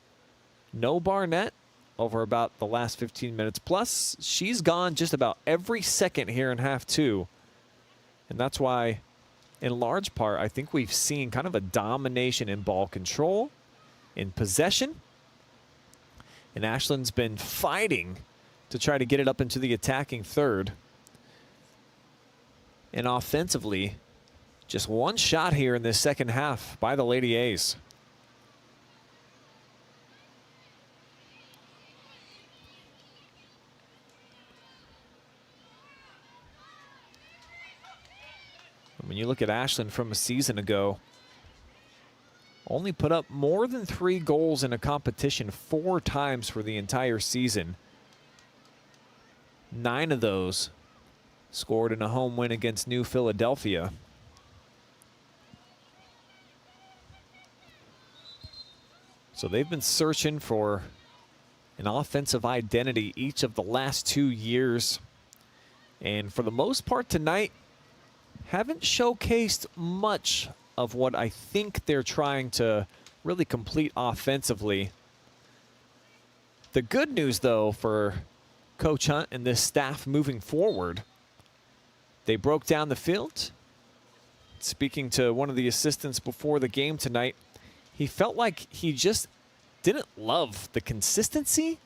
No Barnett over about the last 15 minutes. Plus, she's gone just about every second here in half 2. And that's why, in large part, I think we've seen kind of a domination in ball control, in possession. And Ashland's been fighting to try to get it up into the attacking third. And offensively, just one shot here in this second half by the Lady A's. When you look at Ashland from a season ago, only put up more than 3 goals in a competition 4 times for the entire season. 9 of those scored in a home win against New Philadelphia. So they've been searching for an offensive identity each of the last 2 years. And for the most part tonight, haven't showcased much of what I think they're trying to really complete offensively. The good news, though, for Coach Hunt and this staff moving forward, they broke down the field. Speaking to one of the assistants before the game tonight, he felt like he just didn't love the consistency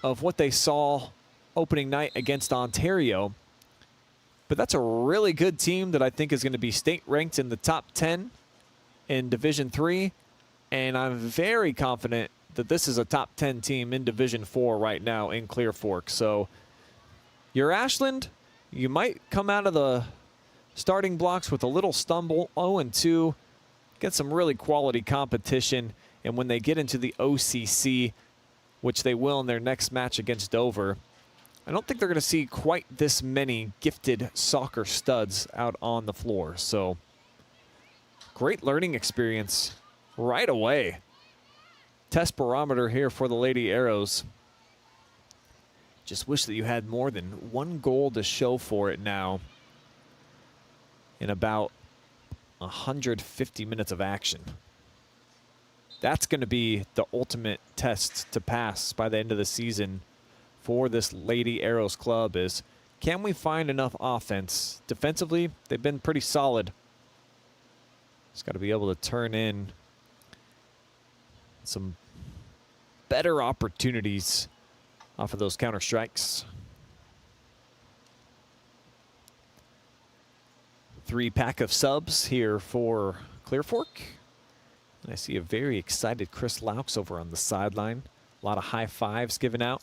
of what they saw opening night against Ontario. But that's a really good team that I think is going to be state ranked in the top 10 in Division III. And I'm very confident that this is a top 10 team in Division IV right now in Clear Fork. So you're Ashland, you might come out of the starting blocks with a little stumble, 0-2, get some really quality competition. And when they get into the OCC, which they will in their next match against Dover, I don't think they're going to see quite this many gifted soccer studs out on the floor. So great learning experience right away. Test barometer here for the Lady Arrows. Just wish that you had more than 1 goal to show for it now in about 150 minutes of action. That's going to be the ultimate test to pass by the end of the season for this Lady Arrows club, is can we find enough offense? Defensively, they've been pretty solid. Just got to be able to turn in some better opportunities off of those counter strikes. 3-pack of subs here for Clear Fork. And I see a very excited Chris Laux over on the sideline. A lot of high fives given out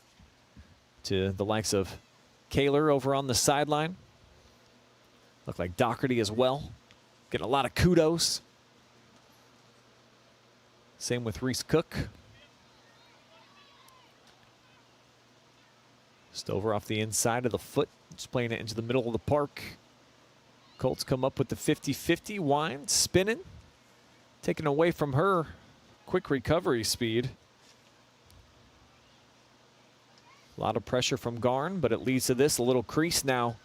to the likes of Kaler over on the sideline. Look like Doherty as well. Getting a lot of kudos. Same with Reese Cook. Just over off the inside of the foot. Just playing it into the middle of the park. Colts come up with the 50-50. Wine spinning. Taken away from her quick recovery speed. A lot of pressure from Garn, but it leads to this, a little crease now.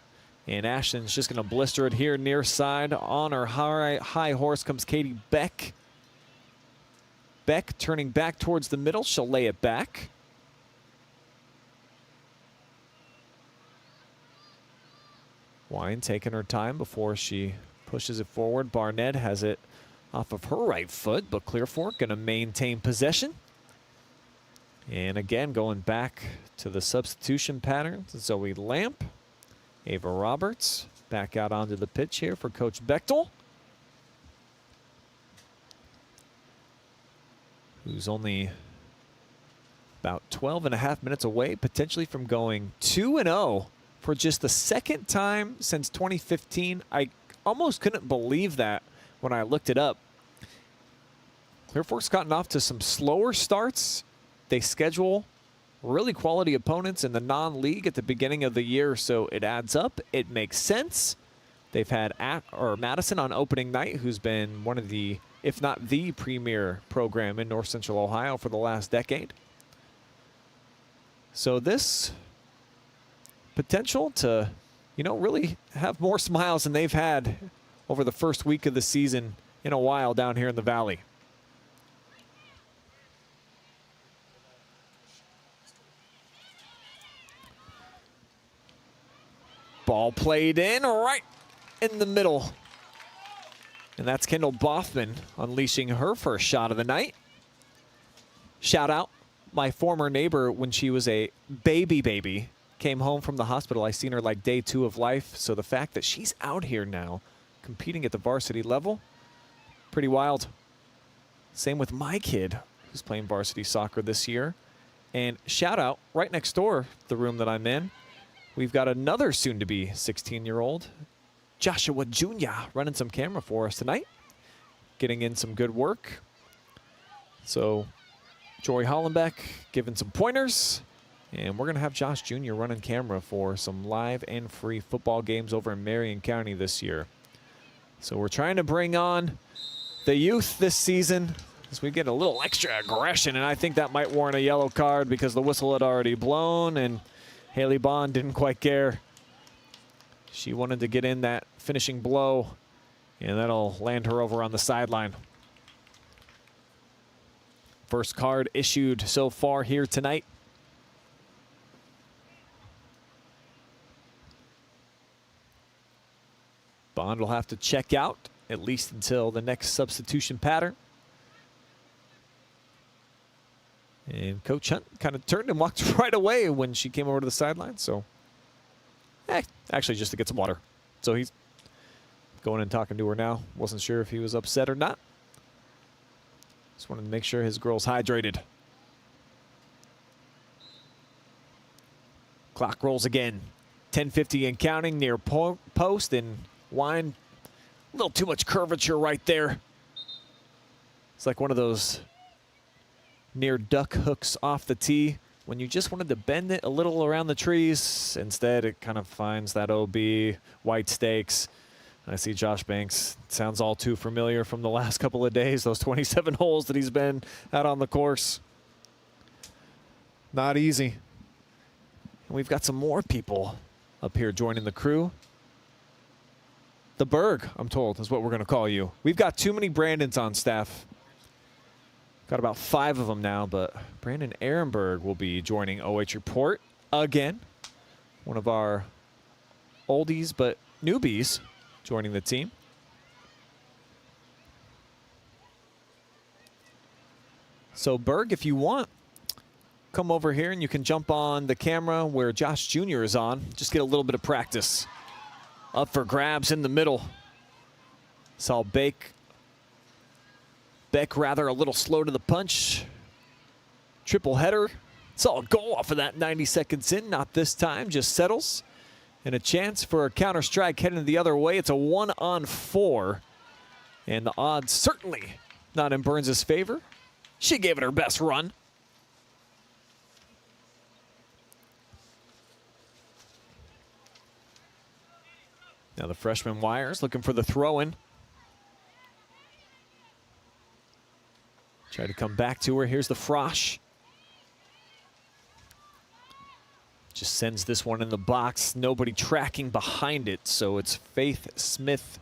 And Ashland's just going to blister it here near side. On her high horse comes Katie Beck. Beck turning back towards the middle. She'll lay it back. Wine taking her time before she pushes it forward. Barnett has it off of her right foot, but Clear Fork going to maintain possession. And again, going back to the substitution pattern. Zoe Lamp, Ava Roberts back out onto the pitch here for Coach Bechtel, who's only about 12.5 minutes away, potentially from going 2-0 for just the second time since 2015. I almost couldn't believe that when I looked it up. Clear Fork's gotten off to some slower starts. They schedule really quality opponents in the non-league at the beginning of the year, so it adds up. It makes sense. They've had Madison on opening night, who's been one of the, if not the premier program in North Central Ohio for the last decade. So this potential to, you know, really have more smiles than they've had over the first week of the season in a while down here in the Valley. Ball played in right in the middle. And that's Kendall Boffman unleashing her first shot of the night. Shout out my former neighbor when she was a baby. Came home from the hospital. I seen her like day 2 of life. So the fact that she's out here now competing at the varsity level, pretty wild. Same with my kid who's playing varsity soccer this year. And shout out right next door, the room that I'm in. We've got another soon-to-be 16-year-old, Joshua Jr., running some camera for us tonight, getting in some good work. So Jory Hollenbeck giving some pointers, and we're going to have Josh Jr. running camera for some live and free football games over in Marion County this year. So we're trying to bring on the youth this season as we get a little extra aggression, and I think that might warrant a yellow card because the whistle had already blown, and Haley Bond didn't quite care. She wanted to get in that finishing blow, and that'll land her over on the sideline. First card issued so far here tonight. Bond will have to check out at least until the next substitution pattern. And Coach Hunt kind of turned and walked right away when she came over to the sideline. So, actually just to get some water. So he's going and talking to her now. Wasn't sure if he was upset or not. Just wanted to make sure his girl's hydrated. Clock rolls again. 10:50 and counting near post, and Wine. A little too much curvature right there. It's like one of those near duck hooks off the tee when you just wanted to bend it a little around the trees. Instead, it kind of finds that OB, white stakes. I see Josh Banks. Sounds all too familiar from the last couple of days, those 27 holes that he's been out on the course. Not easy. And we've got some more people up here joining the crew. The Berg, I'm told, is what we're going to call you. We've got too many Brandons on staff. Got about 5 of them now, but Brandon Ehrenberg will be joining OH Report again. One of our oldies but newbies joining the team. So Berg, if you want, come over here and you can jump on the camera where Josh Jr. is on. Just get a little bit of practice. Up for grabs in the middle. Saw Beck rather a little slow to the punch. Triple header. Saw a goal off of that 90 seconds in. Not this time, just settles. And a chance for a counter strike heading the other way. It's a 1-on-4. And the odds certainly not in Burns' favor. She gave it her best run. Now the freshman Wires looking for the throw-in. Try to come back to her. Here's the Frosch. Just sends this one in the box. Nobody tracking behind it, so it's Faith Smith.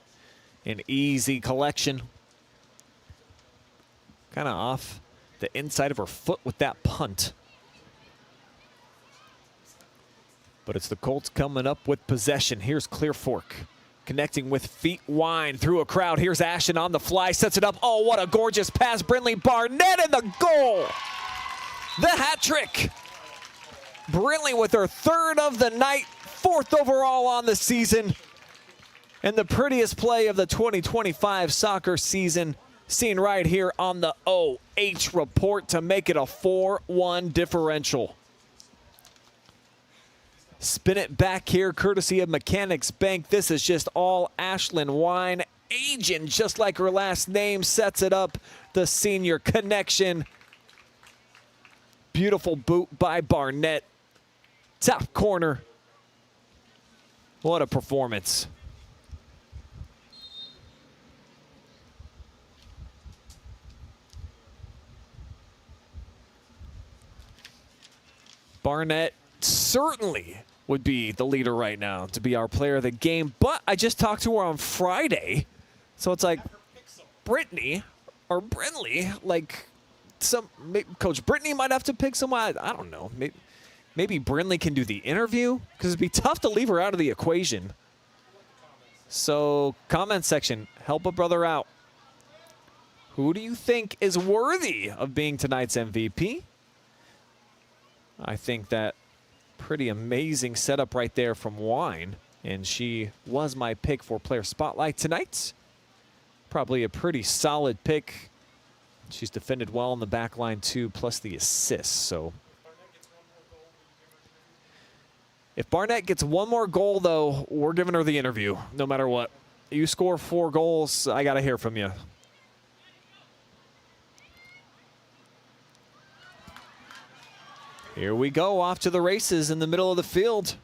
An easy collection. Kind of off the inside of her foot with that punt. But it's the Colts coming up with possession. Here's Clear Fork connecting with Feet Wine through a crowd. Here's Ashland on the fly, sets it up. Oh, what a gorgeous pass. Brinley Barnett in the goal. The hat trick. Brinley with her third of the night, fourth overall on the season. And the prettiest play of the 2025 soccer season seen right here on the OH report to make it a 4-1 differential. Spin it back here, courtesy of Mechanics Bank. This is just all Ashland wine. Aging, just like her last name, sets it up. The senior connection. Beautiful boot by Barnett. Top corner. What a performance. Barnett certainly would be the leader right now to be our player of the game, but I just talked to her on Friday, so it's like Brittany or Brinley, like Coach Brittany might have to pick someone. I don't know. Maybe Brinley can do the interview because it'd be tough to leave her out of the equation. So comment section, help a brother out. Who do you think is worthy of being tonight's MVP? I think that pretty amazing setup right there from Wine, and she was my pick for player spotlight tonight. Probably a pretty solid pick. She's defended well in the back line too, plus the assists. So if Barnett gets one more goal, though, we're giving her the interview no matter what. You score 4 goals, I got to hear from you. Here we go, off to the races in the middle of the field.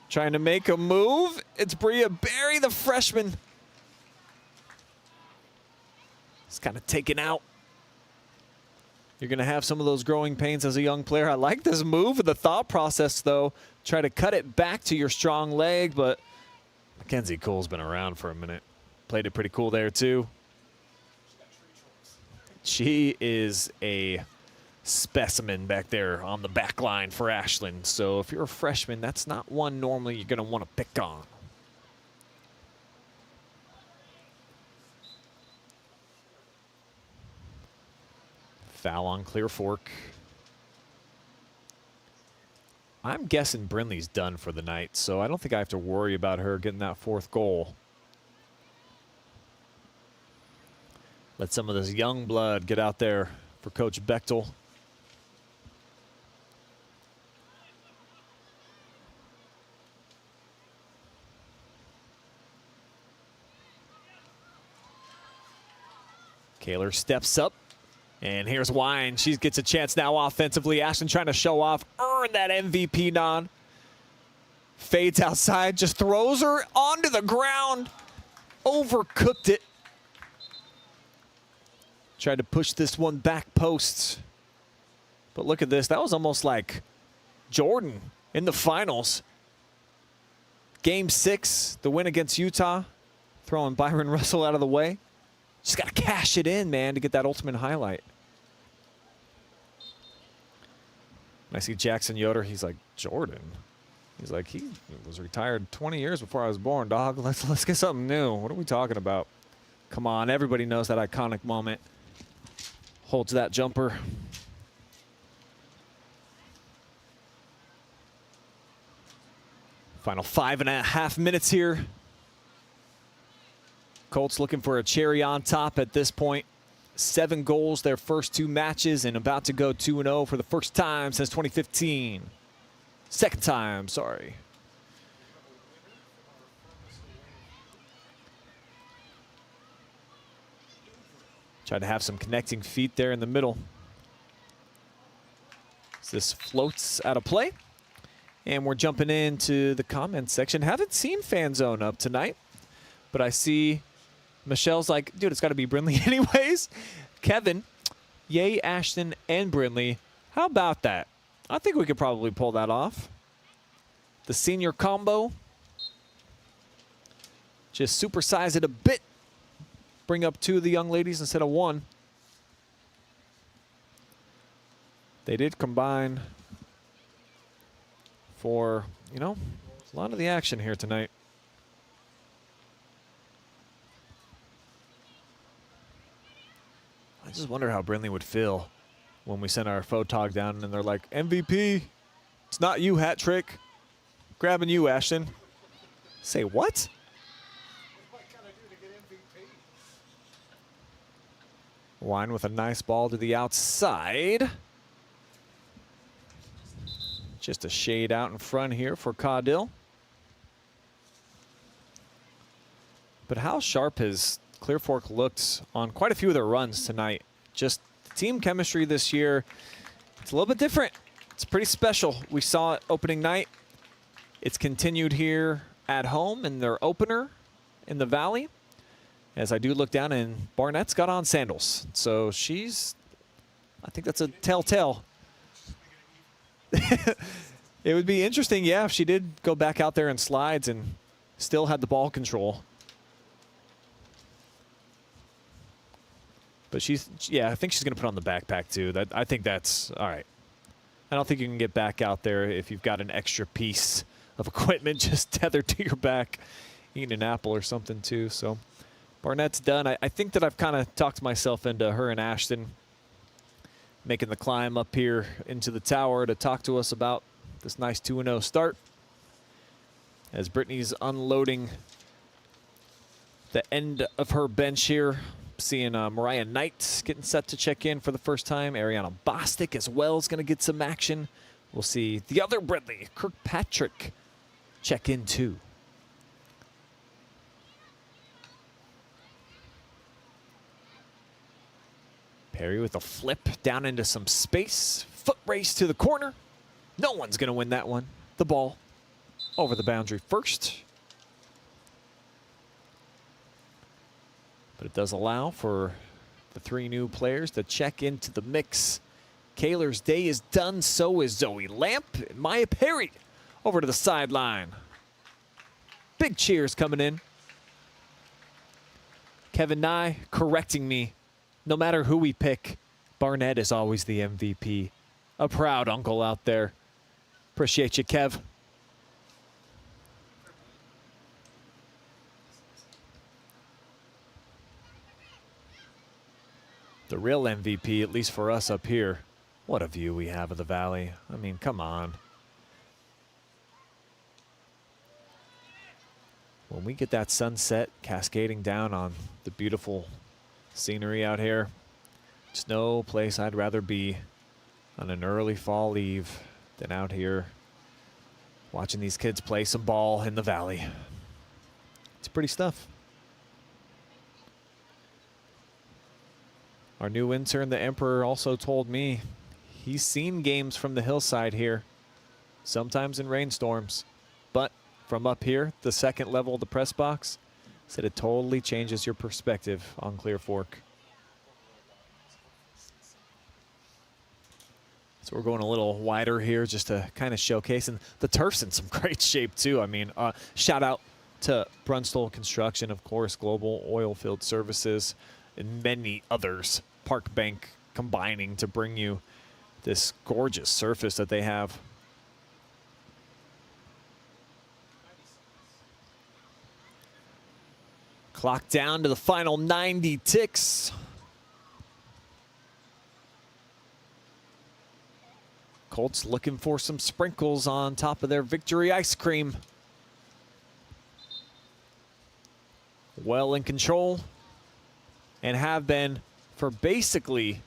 Trying to make a move. It's Bria Berry, the freshman. It's kind of taken out. You're going to have some of those growing pains as a young player. I like this move. The thought process, though, try to cut it back to your strong leg, but Mackenzie Cole's been around for a minute. Played it pretty cool there, too. She is a specimen back there on the back line for Ashland. So if you're a freshman, that's not one normally you're going to want to pick on. Foul on Clear Fork. I'm guessing Brinley's done for the night, so I don't think I have to worry about her getting that 4th goal. Let some of this young blood get out there for Coach Bechtel. Kaler steps up, and here's Wine. She gets a chance now offensively. Ashland trying to show off, earn that MVP nod. Fades outside, just throws her onto the ground. Overcooked it. Tried to push this one back post. But look at this. That was almost like Jordan in the finals. Game 6, the win against Utah. Throwing Byron Russell out of the way. Just got to cash it in, man, to get that ultimate highlight. I see Jackson Yoder. He's like, Jordan? He's like, he was retired 20 years before I was born, dog. Let's get something new. What are we talking about? Come on, everybody knows that iconic moment. Holds that jumper. Final 5.5 minutes here. Colts looking for a cherry on top at this point. 7 goals their first 2 matches and about to go 2-0 for the first time since 2015. Second time, sorry. Tried to have some connecting feet there in the middle. This floats out of play. And we're jumping into the comments section. Haven't seen Fan Zone up tonight, but I see Michelle's like, dude, it's got to be Brinley anyways. Kevin, yay, Ashton, and Brinley. How about that? I think we could probably pull that off. The senior combo. Just supersize it a bit. Bring up 2 of the young ladies instead of 1. They did combine for, you know, a lot of the action here tonight. I just wonder how Brinley would feel when we send our photog down and they're like, MVP, it's not you, hat trick. Grabbing you, Ashton. Say what? Wine with a nice ball to the outside. Just a shade out in front here for Caudill. But how sharp has Clear Fork looked on quite a few of their runs tonight. Just team chemistry this year, it's a little bit different. It's pretty special. We saw it opening night. It's continued here at home in their opener in the Valley. As I do look down, and Barnett's got on sandals. So she's, I think that's a telltale. It would be interesting, yeah, if she did go back out there in slides and still had the ball control. But she's, yeah, I think she's going to put on the backpack too. I think that's all right. I don't think you can get back out there if you've got an extra piece of equipment just tethered to your back, eating an apple or something too. So Barnett's done. I think that I've kind of talked myself into her and Ashton making the climb up here into the tower to talk to us about this nice 2-0 start. As Brittany's unloading the end of her bench here, seeing Mariah Knight getting set to check in for the first time. Ariana Bostic as well is going to get some action. We'll see the other Brinley, Kirkpatrick, check in too. Perry with a flip down into some space. Foot race to the corner. No one's going to win that one. The ball over the boundary first. But it does allow for the 3 new players to check into the mix. Kaler's day is done. So is Zoe Lamp and Maya Perry over to the sideline. Big cheers coming in. Kevin Nye correcting me. No matter who we pick, Barnett is always the MVP. A proud uncle out there. Appreciate you, Kev. The real MVP, at least for us up here. What a view we have of the valley. I mean, come on. When we get that sunset cascading down on the beautiful scenery out here, just no place I'd rather be on an early fall eve than out here watching these kids play some ball in the valley. It's pretty stuff. Our new intern, the Emperor, also told me he's seen games from the hillside here, sometimes in rainstorms, but from up here, the second level of the press box, said it totally changes your perspective on Clear Fork. So we're going a little wider here just to kind of showcase. And the turf's in some great shape too. I mean, shout out to Brunstall Construction, of course, Global Oilfield Services, and many others. Park Bank combining to bring you this gorgeous surface that they have. Clock down to the final 90 ticks. Colts looking for some sprinkles on top of their victory ice cream. Well in control and have been for basically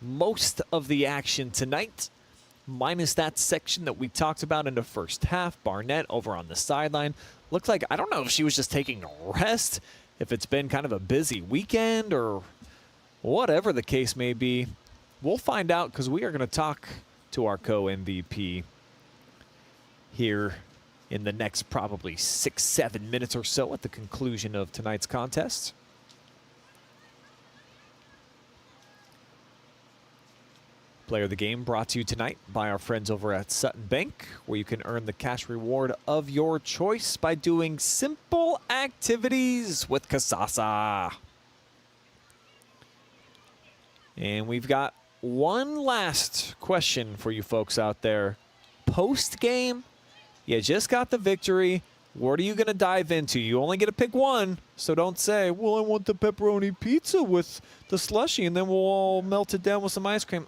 most of the action tonight, minus that section that we talked about in the first half. Barnett over on the sideline. Looks like, I don't know if she was just taking a rest, if it's been kind of a busy weekend or whatever the case may be. We'll find out because we are going to talk to our co-MVP here in the next probably 6-7 minutes or so at the conclusion of tonight's contest. Player of the game brought to you tonight by our friends over at Sutton Bank, where you can earn the cash reward of your choice by doing simple activities with Kasasa. And we've got one last question for you folks out there. Post-game, you just got the victory. What are you going to dive into? You only get to pick one, so don't say, well, I want the pepperoni pizza with the slushie, and then we'll all melt it down with some ice cream.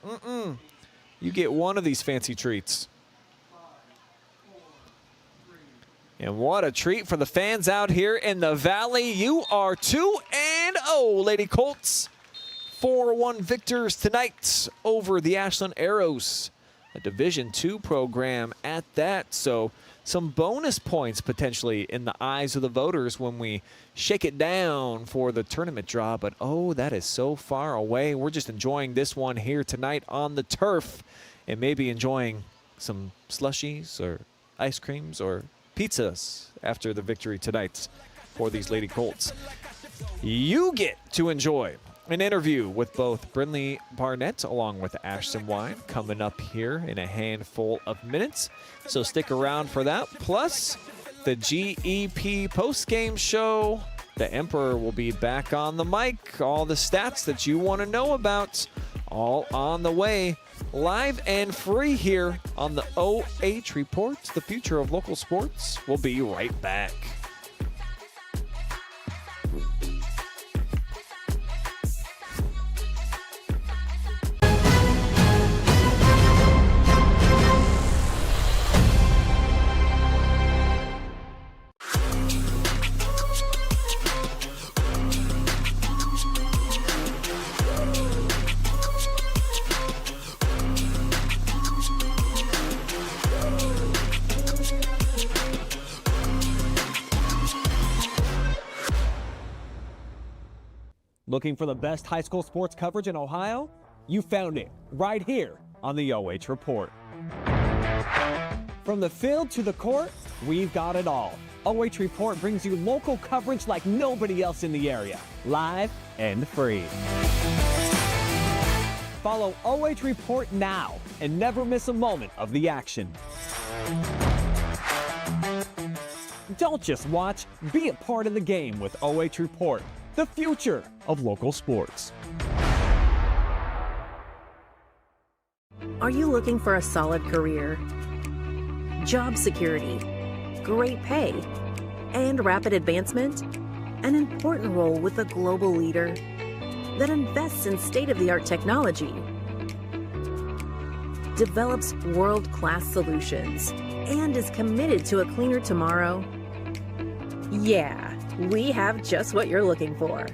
You get one of these fancy treats. And what a treat for the fans out here in the Valley. You are 2-0, Lady Colts. 4-1 victors tonight over the Ashland Arrows, a Division II program at that. So some bonus points potentially in the eyes of the voters when we shake it down for the tournament draw. But oh, that is so far away. We're just enjoying this one here tonight on the turf and maybe enjoying some slushies or ice creams or pizzas after the victory tonight for these Lady Colts. You get to enjoy an interview with both Brinley Barnett along with Ashland Wine coming up here in a handful of minutes. So stick around for that. Plus, the GEP postgame show. The Emperor will be back on the mic. All the stats that you want to know about, all on the way. Live and free here on the OH Report, the future of local sports. We'll be right back. Looking for the best high school sports coverage in Ohio? You found it right here on the OH Report. From the field to the court, we've got it all. OH Report brings you local coverage like nobody else in the area, live and free. Follow OH Report now and never miss a moment of the action. Don't just watch, be a part of the game with OH Report, the future of local sports. Are you looking for a solid career, job security, great pay, and rapid advancement? An important role with a global leader that invests in state-of-the-art technology, develops world-class solutions, and is committed to a cleaner tomorrow? Yeah, we have just what you're looking for.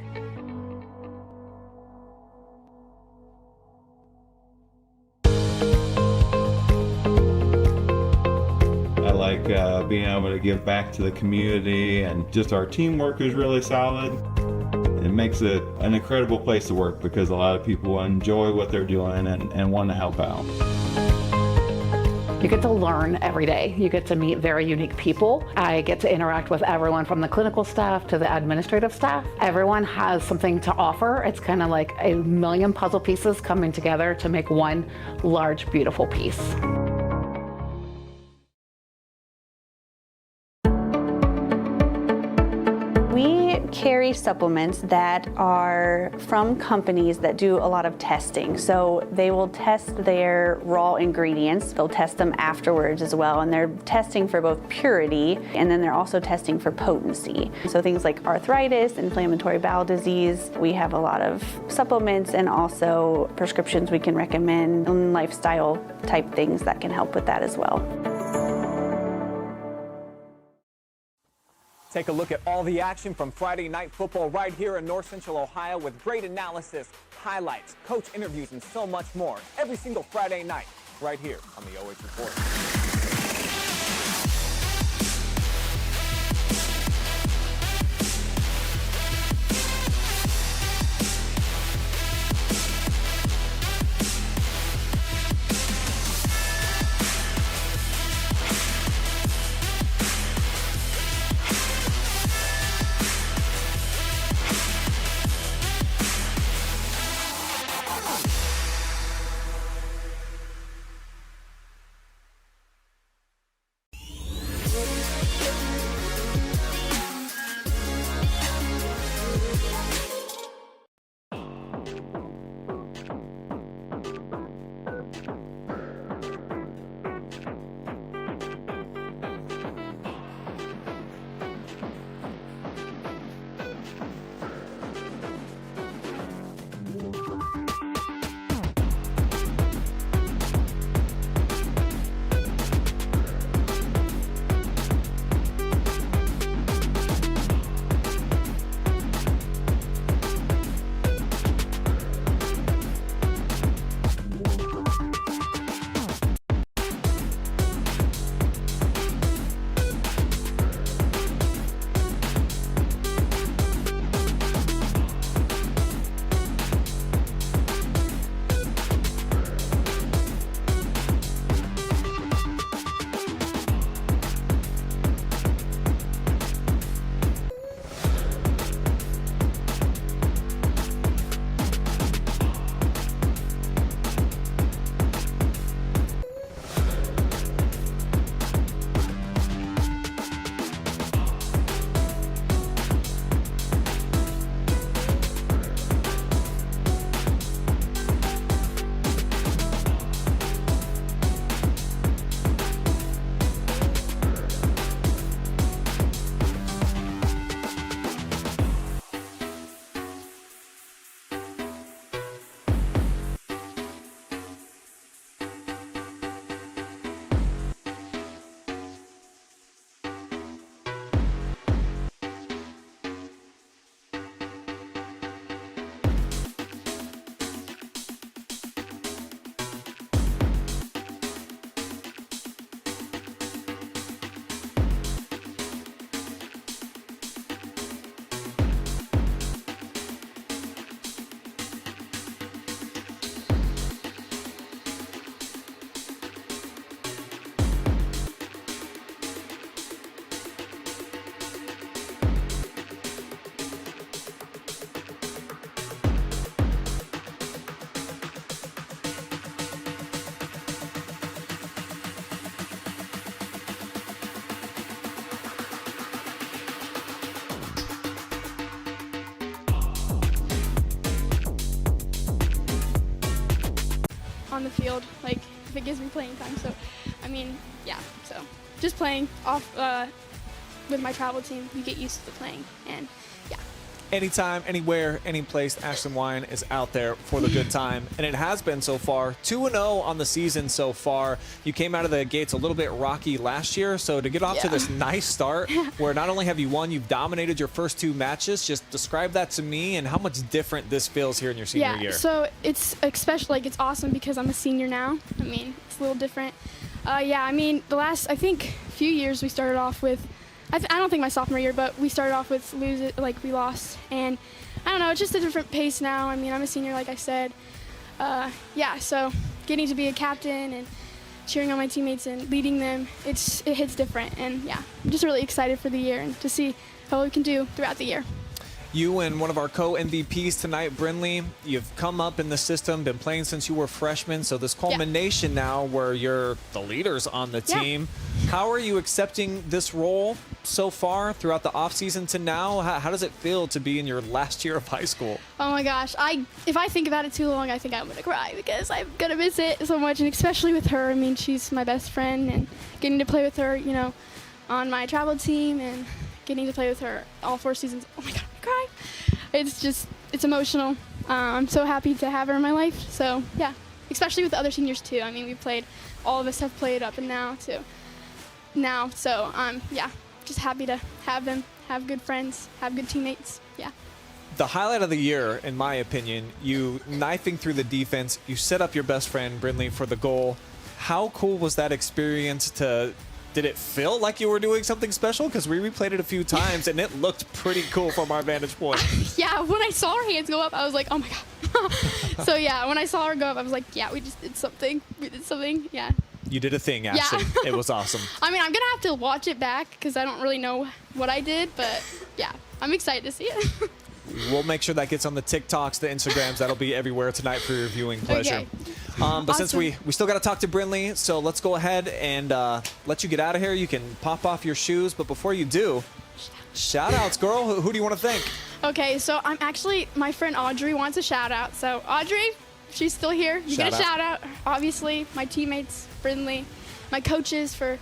I like being able to give back to the community, and just our teamwork is really solid. It makes it an incredible place to work because a lot of people enjoy what they're doing and want to help out. You get to learn every day. You get to meet very unique people. I get to interact with everyone from the clinical staff to the administrative staff. Everyone has something to offer. It's kind of like a million puzzle pieces coming together to make one large, beautiful piece. We carry supplements that are from companies that do a lot of testing. So they will test their raw ingredients. They'll test them afterwards as well. And they're testing for both purity, and then they're also testing for potency. So things like arthritis, inflammatory bowel disease. We have a lot of supplements and also prescriptions we can recommend, and lifestyle type things that can help with that as well. Take a look at all the action from Friday Night Football right here in North Central Ohio with great analysis, highlights, coach interviews, and so much more every single Friday night right here on the OH Report. On the field, like if it gives me playing time. So, I mean, yeah. So, just playing off with my travel team, you get used to playing, and yeah. Anytime, anywhere, any place, Ashland Wine is out there for the good time. And it has been so far. 2-0 on the season so far. You came out of the gates a little bit rocky last year. So to get off to this nice start where not only have you won, you've dominated your first 2 matches. Just describe that to me and how much different this feels here in your senior year. Yeah, so it's especially, like, it's awesome because I'm a senior now. I mean, it's a little different. Yeah, I mean, the last, I think, few years we started off with, I don't think my sophomore year, but we started off with we lost. And I don't know, it's just a different pace now. I mean, I'm a senior, like I said. Yeah, so getting to be a captain and cheering on my teammates and leading them, it hits different. And yeah, I'm just really excited for the year and to see how we can do throughout the year. You and one of our co-MVPs tonight, Brinley, you've come up in the system, been playing since you were freshmen, so this culmination now where you're the leaders on the team. How are you accepting this role so far throughout the offseason to now? How does it feel to be in your last year of high school? Oh my gosh, if I think about it too long, I think I'm gonna cry because I'm gonna miss it so much, and especially with her. I mean, she's my best friend, and getting to play with her, you know, on my travel team and getting to play with her all 4 seasons. Oh my God, I'm gonna cry. It's emotional. I'm so happy to have her in my life. So yeah, especially with the other seniors too. I mean, all of us have played up and now too. So yeah, just happy to have them, have good friends, have good teammates. Yeah. The highlight of the year, in my opinion, you knifing through the defense, you set up your best friend, Brinley, for the goal. How cool was that experience did it feel like you were doing something special? Because we replayed it a few times, and it looked pretty cool from our vantage point. Yeah, when I saw her hands go up, I was like, oh my God. So yeah, when I saw her go up, I was like, yeah, we just did something. We did something, yeah. You did a thing, Ashland. Yeah. It was awesome. I mean, I'm going to have to watch it back because I don't really know what I did, but yeah, I'm excited to see it. We'll make sure that gets on the TikToks, the Instagrams. That'll be everywhere tonight for your viewing pleasure. Okay. But Awesome. since we still got to talk to Brinley, so let's go ahead and let you get out of here. You can pop off your shoes, but before you do, shout outs, girl. Who do you want to thank? Okay, so my friend Audrey wants a shout out. So Audrey, she's still here. You get a shout out. Obviously, my teammates, Brinley, my coaches for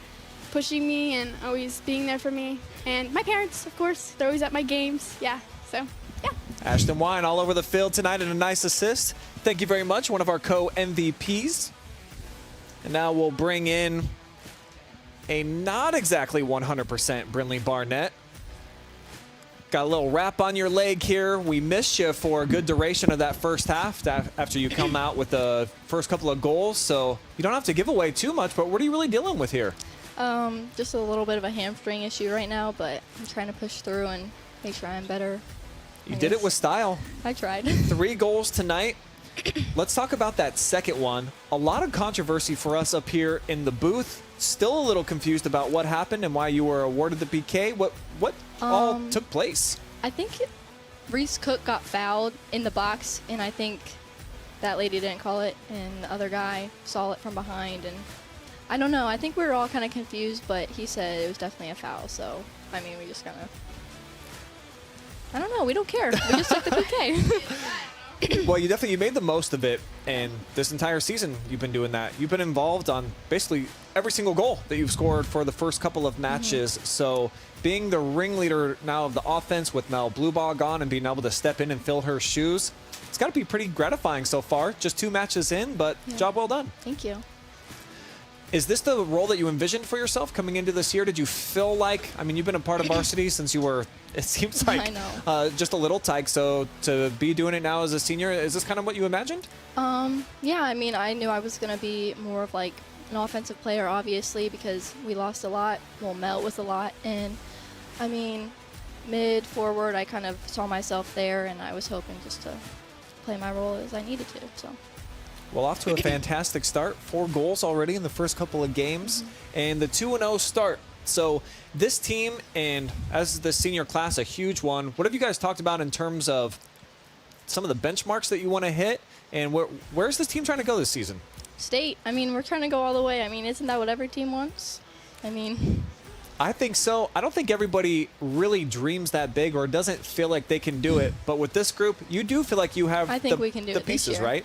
pushing me and always being there for me, and my parents, of course. They're always at my games. Yeah, so yeah. Ashton Wine all over the field tonight and a nice assist. Thank you very much, one of our co-MVPs. And now we'll bring in a not exactly 100% Brinley Barnett. Got a little wrap on your leg here. We missed you for a good duration of that first half after you come out with the first couple of goals. So you don't have to give away too much, but what are you really dealing with here? Just a little bit of a hamstring issue right now, but I'm trying to push through and make sure I'm better. You did it with style. I tried. 3 goals tonight. Let's talk about that second one. A lot of controversy for us up here in the booth. Still a little confused about what happened and why you were awarded the PK. What all took place? I think Reese Cook got fouled in the box, and I think that lady didn't call it, and the other guy saw it from behind. And I don't know. I think we were all kind of confused, but he said it was definitely a foul. So, I mean, we just kind of... I don't know. We don't care. We just took the PK. Well, you made the most of it, and this entire season you've been doing that. You've been involved on basically every single goal that you've scored for the first couple of matches. So being the ringleader now of the offense with Mel Bluebaugh gone and being able to step in and fill her shoes, it's got to be pretty gratifying so far. Just 2 matches in, but job well done. Thank you. Is this the role that you envisioned for yourself coming into this year? Did you feel like, I mean, you've been a part of varsity since you were, it seems like, just a little tyke. So to be doing it now as a senior, is this kind of what you imagined? Yeah, I mean, I knew I was going to be more of like an offensive player, obviously, because we lost a lot. Well, Mel was a lot. And, I mean, mid-forward, I kind of saw myself there, and I was hoping just to play my role as I needed to. So. Well, off to a fantastic start. 4 goals already in the first couple of games. And the 2-0 start. So this team, and as the senior class, a huge one. What have you guys talked about in terms of some of the benchmarks that you want to hit? And where's this team trying to go this season? State. I mean, we're trying to go all the way. I mean, isn't that what every team wants? I mean... I think so. I don't think everybody really dreams that big or doesn't feel like they can do it. But with this group, you do feel like you have we can do the it pieces, this year. right?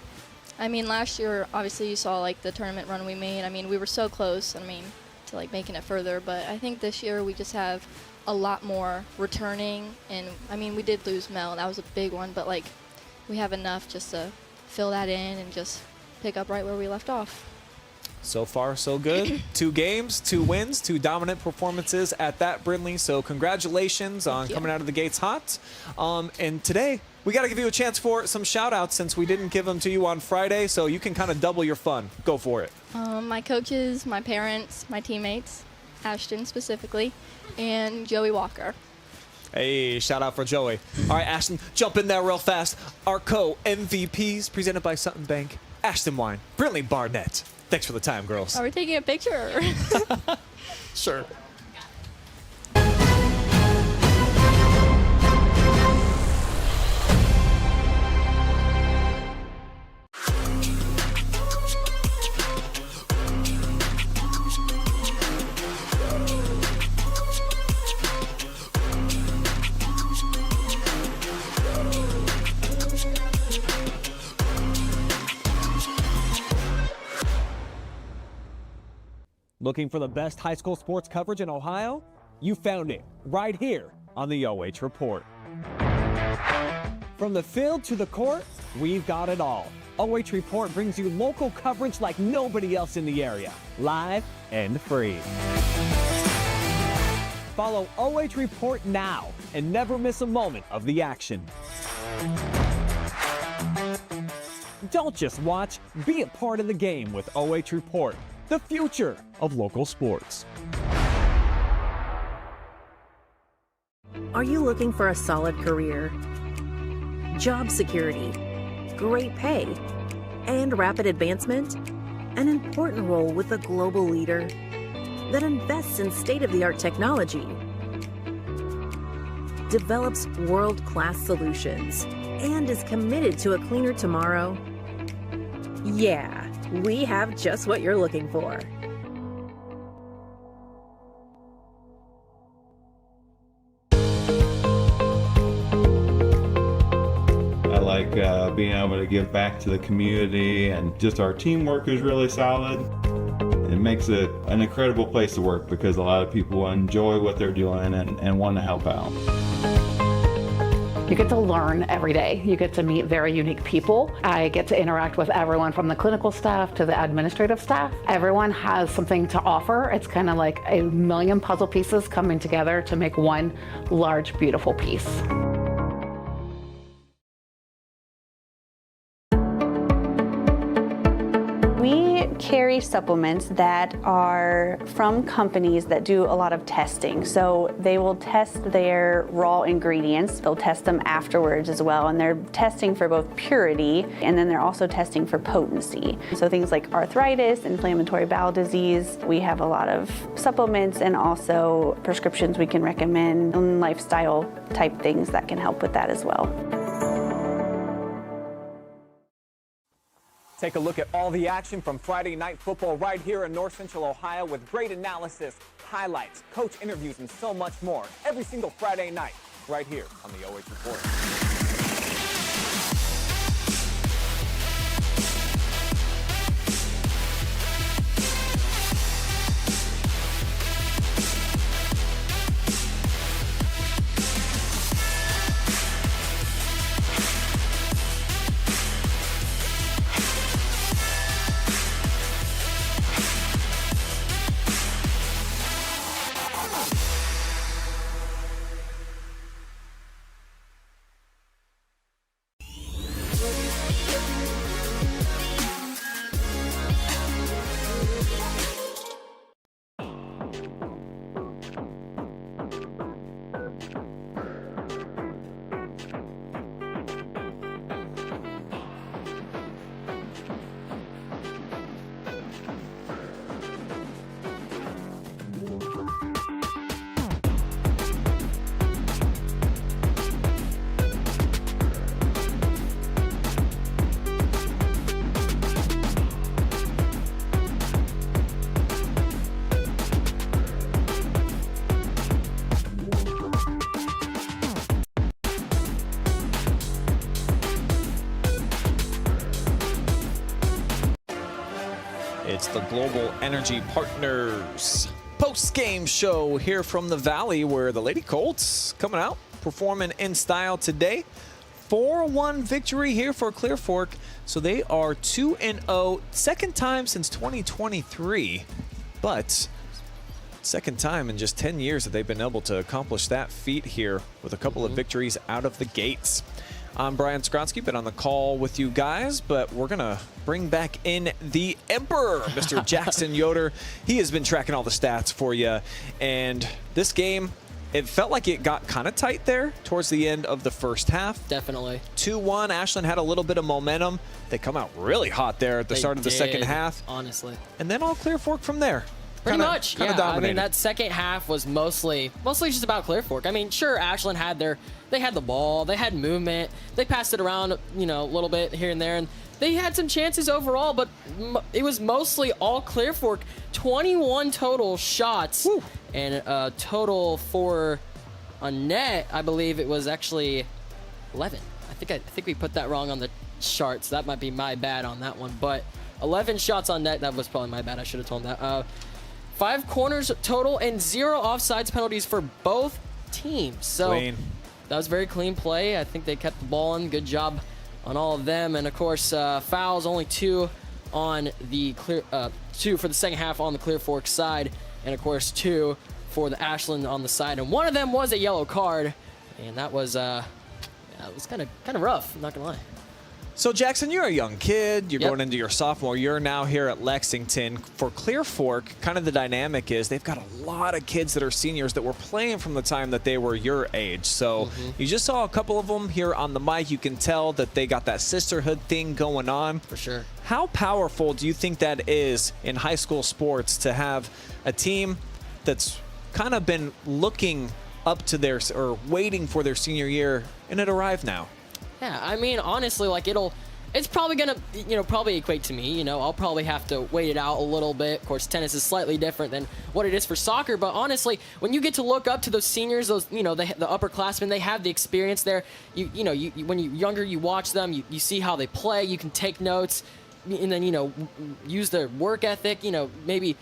I mean, last year, obviously, you saw, like, the tournament run we made. I mean, we were so close, I mean, to, like, making it further. But I think this year we just have a lot more returning. And, I mean, we did lose Mel. That was a big one. But, like, we have enough just to fill that in and just pick up right where we left off. So far, so good. 2 games, 2 wins, 2 dominant performances at that, Brinley. So congratulations on coming out of the gates hot. And today, we got to give you a chance for some shout-outs since we didn't give them to you on Friday, so you can kind of double your fun. Go for it. My coaches, my parents, my teammates, Ashton specifically, and Joey Walker. Hey, shout-out for Joey. All right, Ashton, jump in there real fast. Our co-MVPs presented by Sutton Bank, Ashton Wine, Brinley Barnett. Thanks for the time, girls. Are we taking a picture? Sure. Looking for the best high school sports coverage in Ohio? You found it right here on the OH Report. From the field to the court, we've got it all. OH Report brings you local coverage like nobody else in the area, live and free. Follow OH Report now and never miss a moment of the action. Don't just watch, be a part of the game with OH Report, the future of local sports. Are you looking for a solid career, job security, great pay, and rapid advancement? An important role with a global leader that invests in state-of-the-art technology, develops world-class solutions, and is committed to a cleaner tomorrow? Yeah, we have just what you're looking for. I like being able to give back to the community, and just our teamwork is really solid. It makes it an incredible place to work because a lot of people enjoy what they're doing and want to help out. You get to learn every day. You get to meet very unique people. I get to interact with everyone from the clinical staff to the administrative staff. Everyone has something to offer. It's kind of like a million puzzle pieces coming together to make one large, beautiful piece. We carry supplements that are from companies that do a lot of testing. So they will test their raw ingredients. They'll test them afterwards as well. And they're testing for both purity, and then they're also testing for potency. So things like arthritis, inflammatory bowel disease. We have a lot of supplements and also prescriptions we can recommend, and lifestyle type things that can help with that as well. Take a look at all the action from Friday Night Football right here in North Central Ohio with great analysis, highlights, coach interviews, and so much more every single Friday night right here on the OH Report. It's the Global Energy Partners post-game show here from the Valley, where the Lady Colts coming out, performing in style today. 4-1 victory here for Clear Fork, so they are 2-0, second time since 2023, but second time in just 10 years that they've been able to accomplish that feat here with a couple of victories out of the gates. I'm Brian Skowronski, been on the call with you guys, but we're going to bring back in the Emperor, Mr. Jackson Yoder. He has been tracking all the stats for you, and this game, it felt like it got kind of tight there towards the end of the first half. Definitely. 2-1, Ashland had a little bit of momentum. They come out really hot there at the start of the second half. Honestly. And then all Clear Fork from there. Pretty much, yeah. Dominated. I mean, that second half was mostly just about Clear Fork. I mean, sure, Ashland had they had the ball, they had movement, they passed it around, you know, a little bit here and there, and they had some chances overall, but it was mostly all Clear Fork. 21 total shots. Woo. And a total for a net, I believe it was actually 11. I think we put that wrong on the chart, so that might be my bad on that one. But 11 shots on net, that was probably my bad. I should have told him that. 5 corners total and 0 offsides penalties for both teams. So Clean. that was very clean play. I think they kept the ball in. Good job on all of them. And of course, fouls, only 2 on the Clear, 2 for the second half on the Clear Fork side, and of course 2 for the Ashland on the side. And one of them was a yellow card, and that was it was kind of rough. I'm not gonna lie. So, Jackson, you're a young kid. You're Yep. going into your sophomore year now here at Lexington. For Clear Fork, kind of the dynamic is they've got a lot of kids that are seniors that were playing from the time that they were your age. So you just saw a couple of them here on the mic. You can tell that they got that sisterhood thing going on. For sure. How powerful do you think that is in high school sports to have a team that's kind of been looking up to their, or waiting for their senior year, and it arrived now? Yeah, I mean, honestly, like it's probably gonna, probably equate to me. I'll probably have to wait it out a little bit. Of course, tennis is slightly different than what it is for soccer. But honestly, when you get to look up to those seniors, those the upperclassmen, they have the experience there. When you're younger, you watch them, you see how they play, you can take notes, and then use their work ethic. Maybe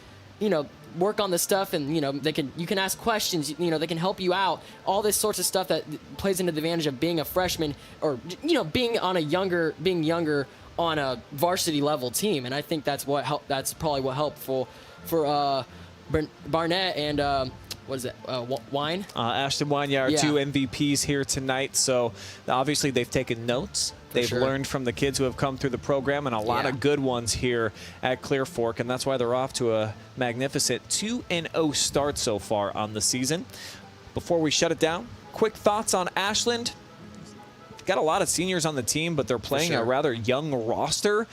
work on the stuff, and you can ask questions, they can help you out, all this sorts of stuff that plays into the advantage of being a freshman, or being younger on a varsity level team. And I think that's probably what helpful for Barnett and what is it, Wine? Ashton Wine, our 2 MVPs here tonight. So obviously they've taken notes. They've learned from the kids who have come through the program, and a lot of good ones here at Clear Fork, and that's why they're off to a magnificent 2-0 start so far on the season. Before we shut it down, quick thoughts on Ashland. Got a lot of seniors on the team, but they're playing a rather young roster.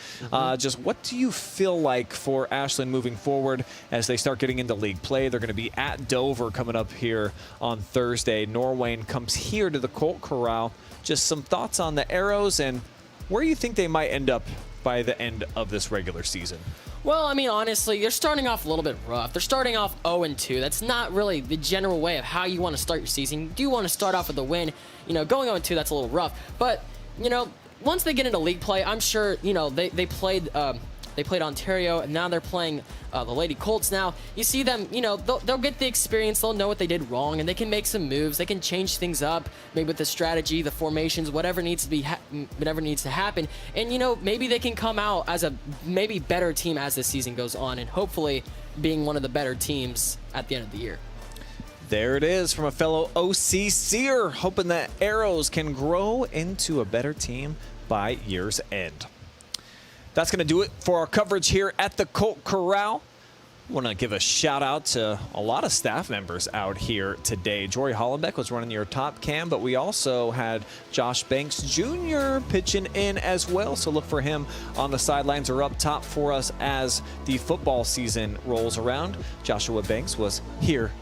Just what do you feel like for Ashland moving forward as they start getting into league play? They're going to be at Dover coming up here on Thursday. Norwayne comes here to the Colt Corral. Just some thoughts on the Arrows and where you think they might end up by the end of this regular season. Well, I mean, honestly, they're starting off a little bit rough. They're starting off 0-2. That's not really the general way of how you want to start your season. You do want to start off with a win. Going 0-2, that's a little rough. But, once they get into league play, I'm sure, they played Ontario, and now they're playing the Lady Colts now. You see them, they'll get the experience. They'll know what they did wrong, and they can make some moves. They can change things up, maybe with the strategy, the formations, whatever needs to happen. And, maybe they can come out as a maybe better team as the season goes on, and hopefully being one of the better teams at the end of the year. There it is from a fellow OCCer, hoping that Arrows can grow into a better team by year's end. That's going to do it for our coverage here at the Colt Corral. I want to give a shout out to a lot of staff members out here today. Jory Hollenbeck was running your top cam, but we also had Josh Banks Jr. pitching in as well. So look for him on the sidelines or up top for us as the football season rolls around. Joshua Banks was here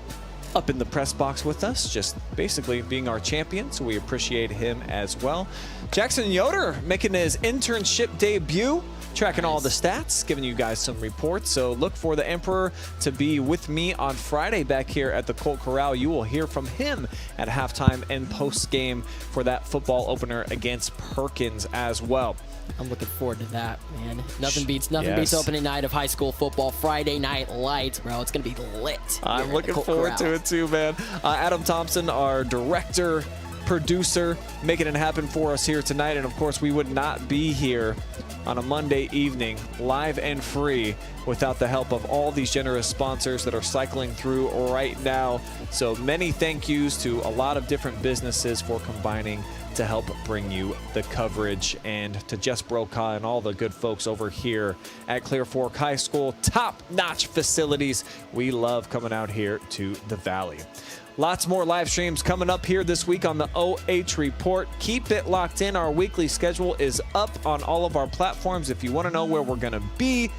up in the press box with us, just basically being our champion, so we appreciate him as well. Jackson Yoder making his internship debut, tracking all the stats, giving you guys some reports. So look for the Emperor to be with me on Friday back here at the Colt Corral. You will hear from him at halftime and post game for that football opener against Perkins as well. I'm looking forward to that, man. Nothing beats opening night of high school football. Friday Night Lights, bro. It's going to be lit. I'm looking forward to it too, man. Adam Thompson, our director, producer, making it happen for us here tonight. And of course, we would not be here on a Monday evening, live and free, without the help of all these generous sponsors that are cycling through right now. So many thank yous to a lot of different businesses for combining to help bring you the coverage, and to Jess Brokaw and all the good folks over here at Clear Fork High School. Top-notch facilities. We love coming out here to the Valley. Lots more live streams coming up here this week on the OH Report. Keep it locked in. Our weekly schedule is up on all of our platforms. If you want to know where we're going to be,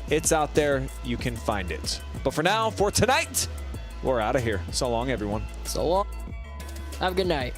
it's out there. You can find it. But for now, for tonight, we're out of here. So long, everyone. So long. Have a good night.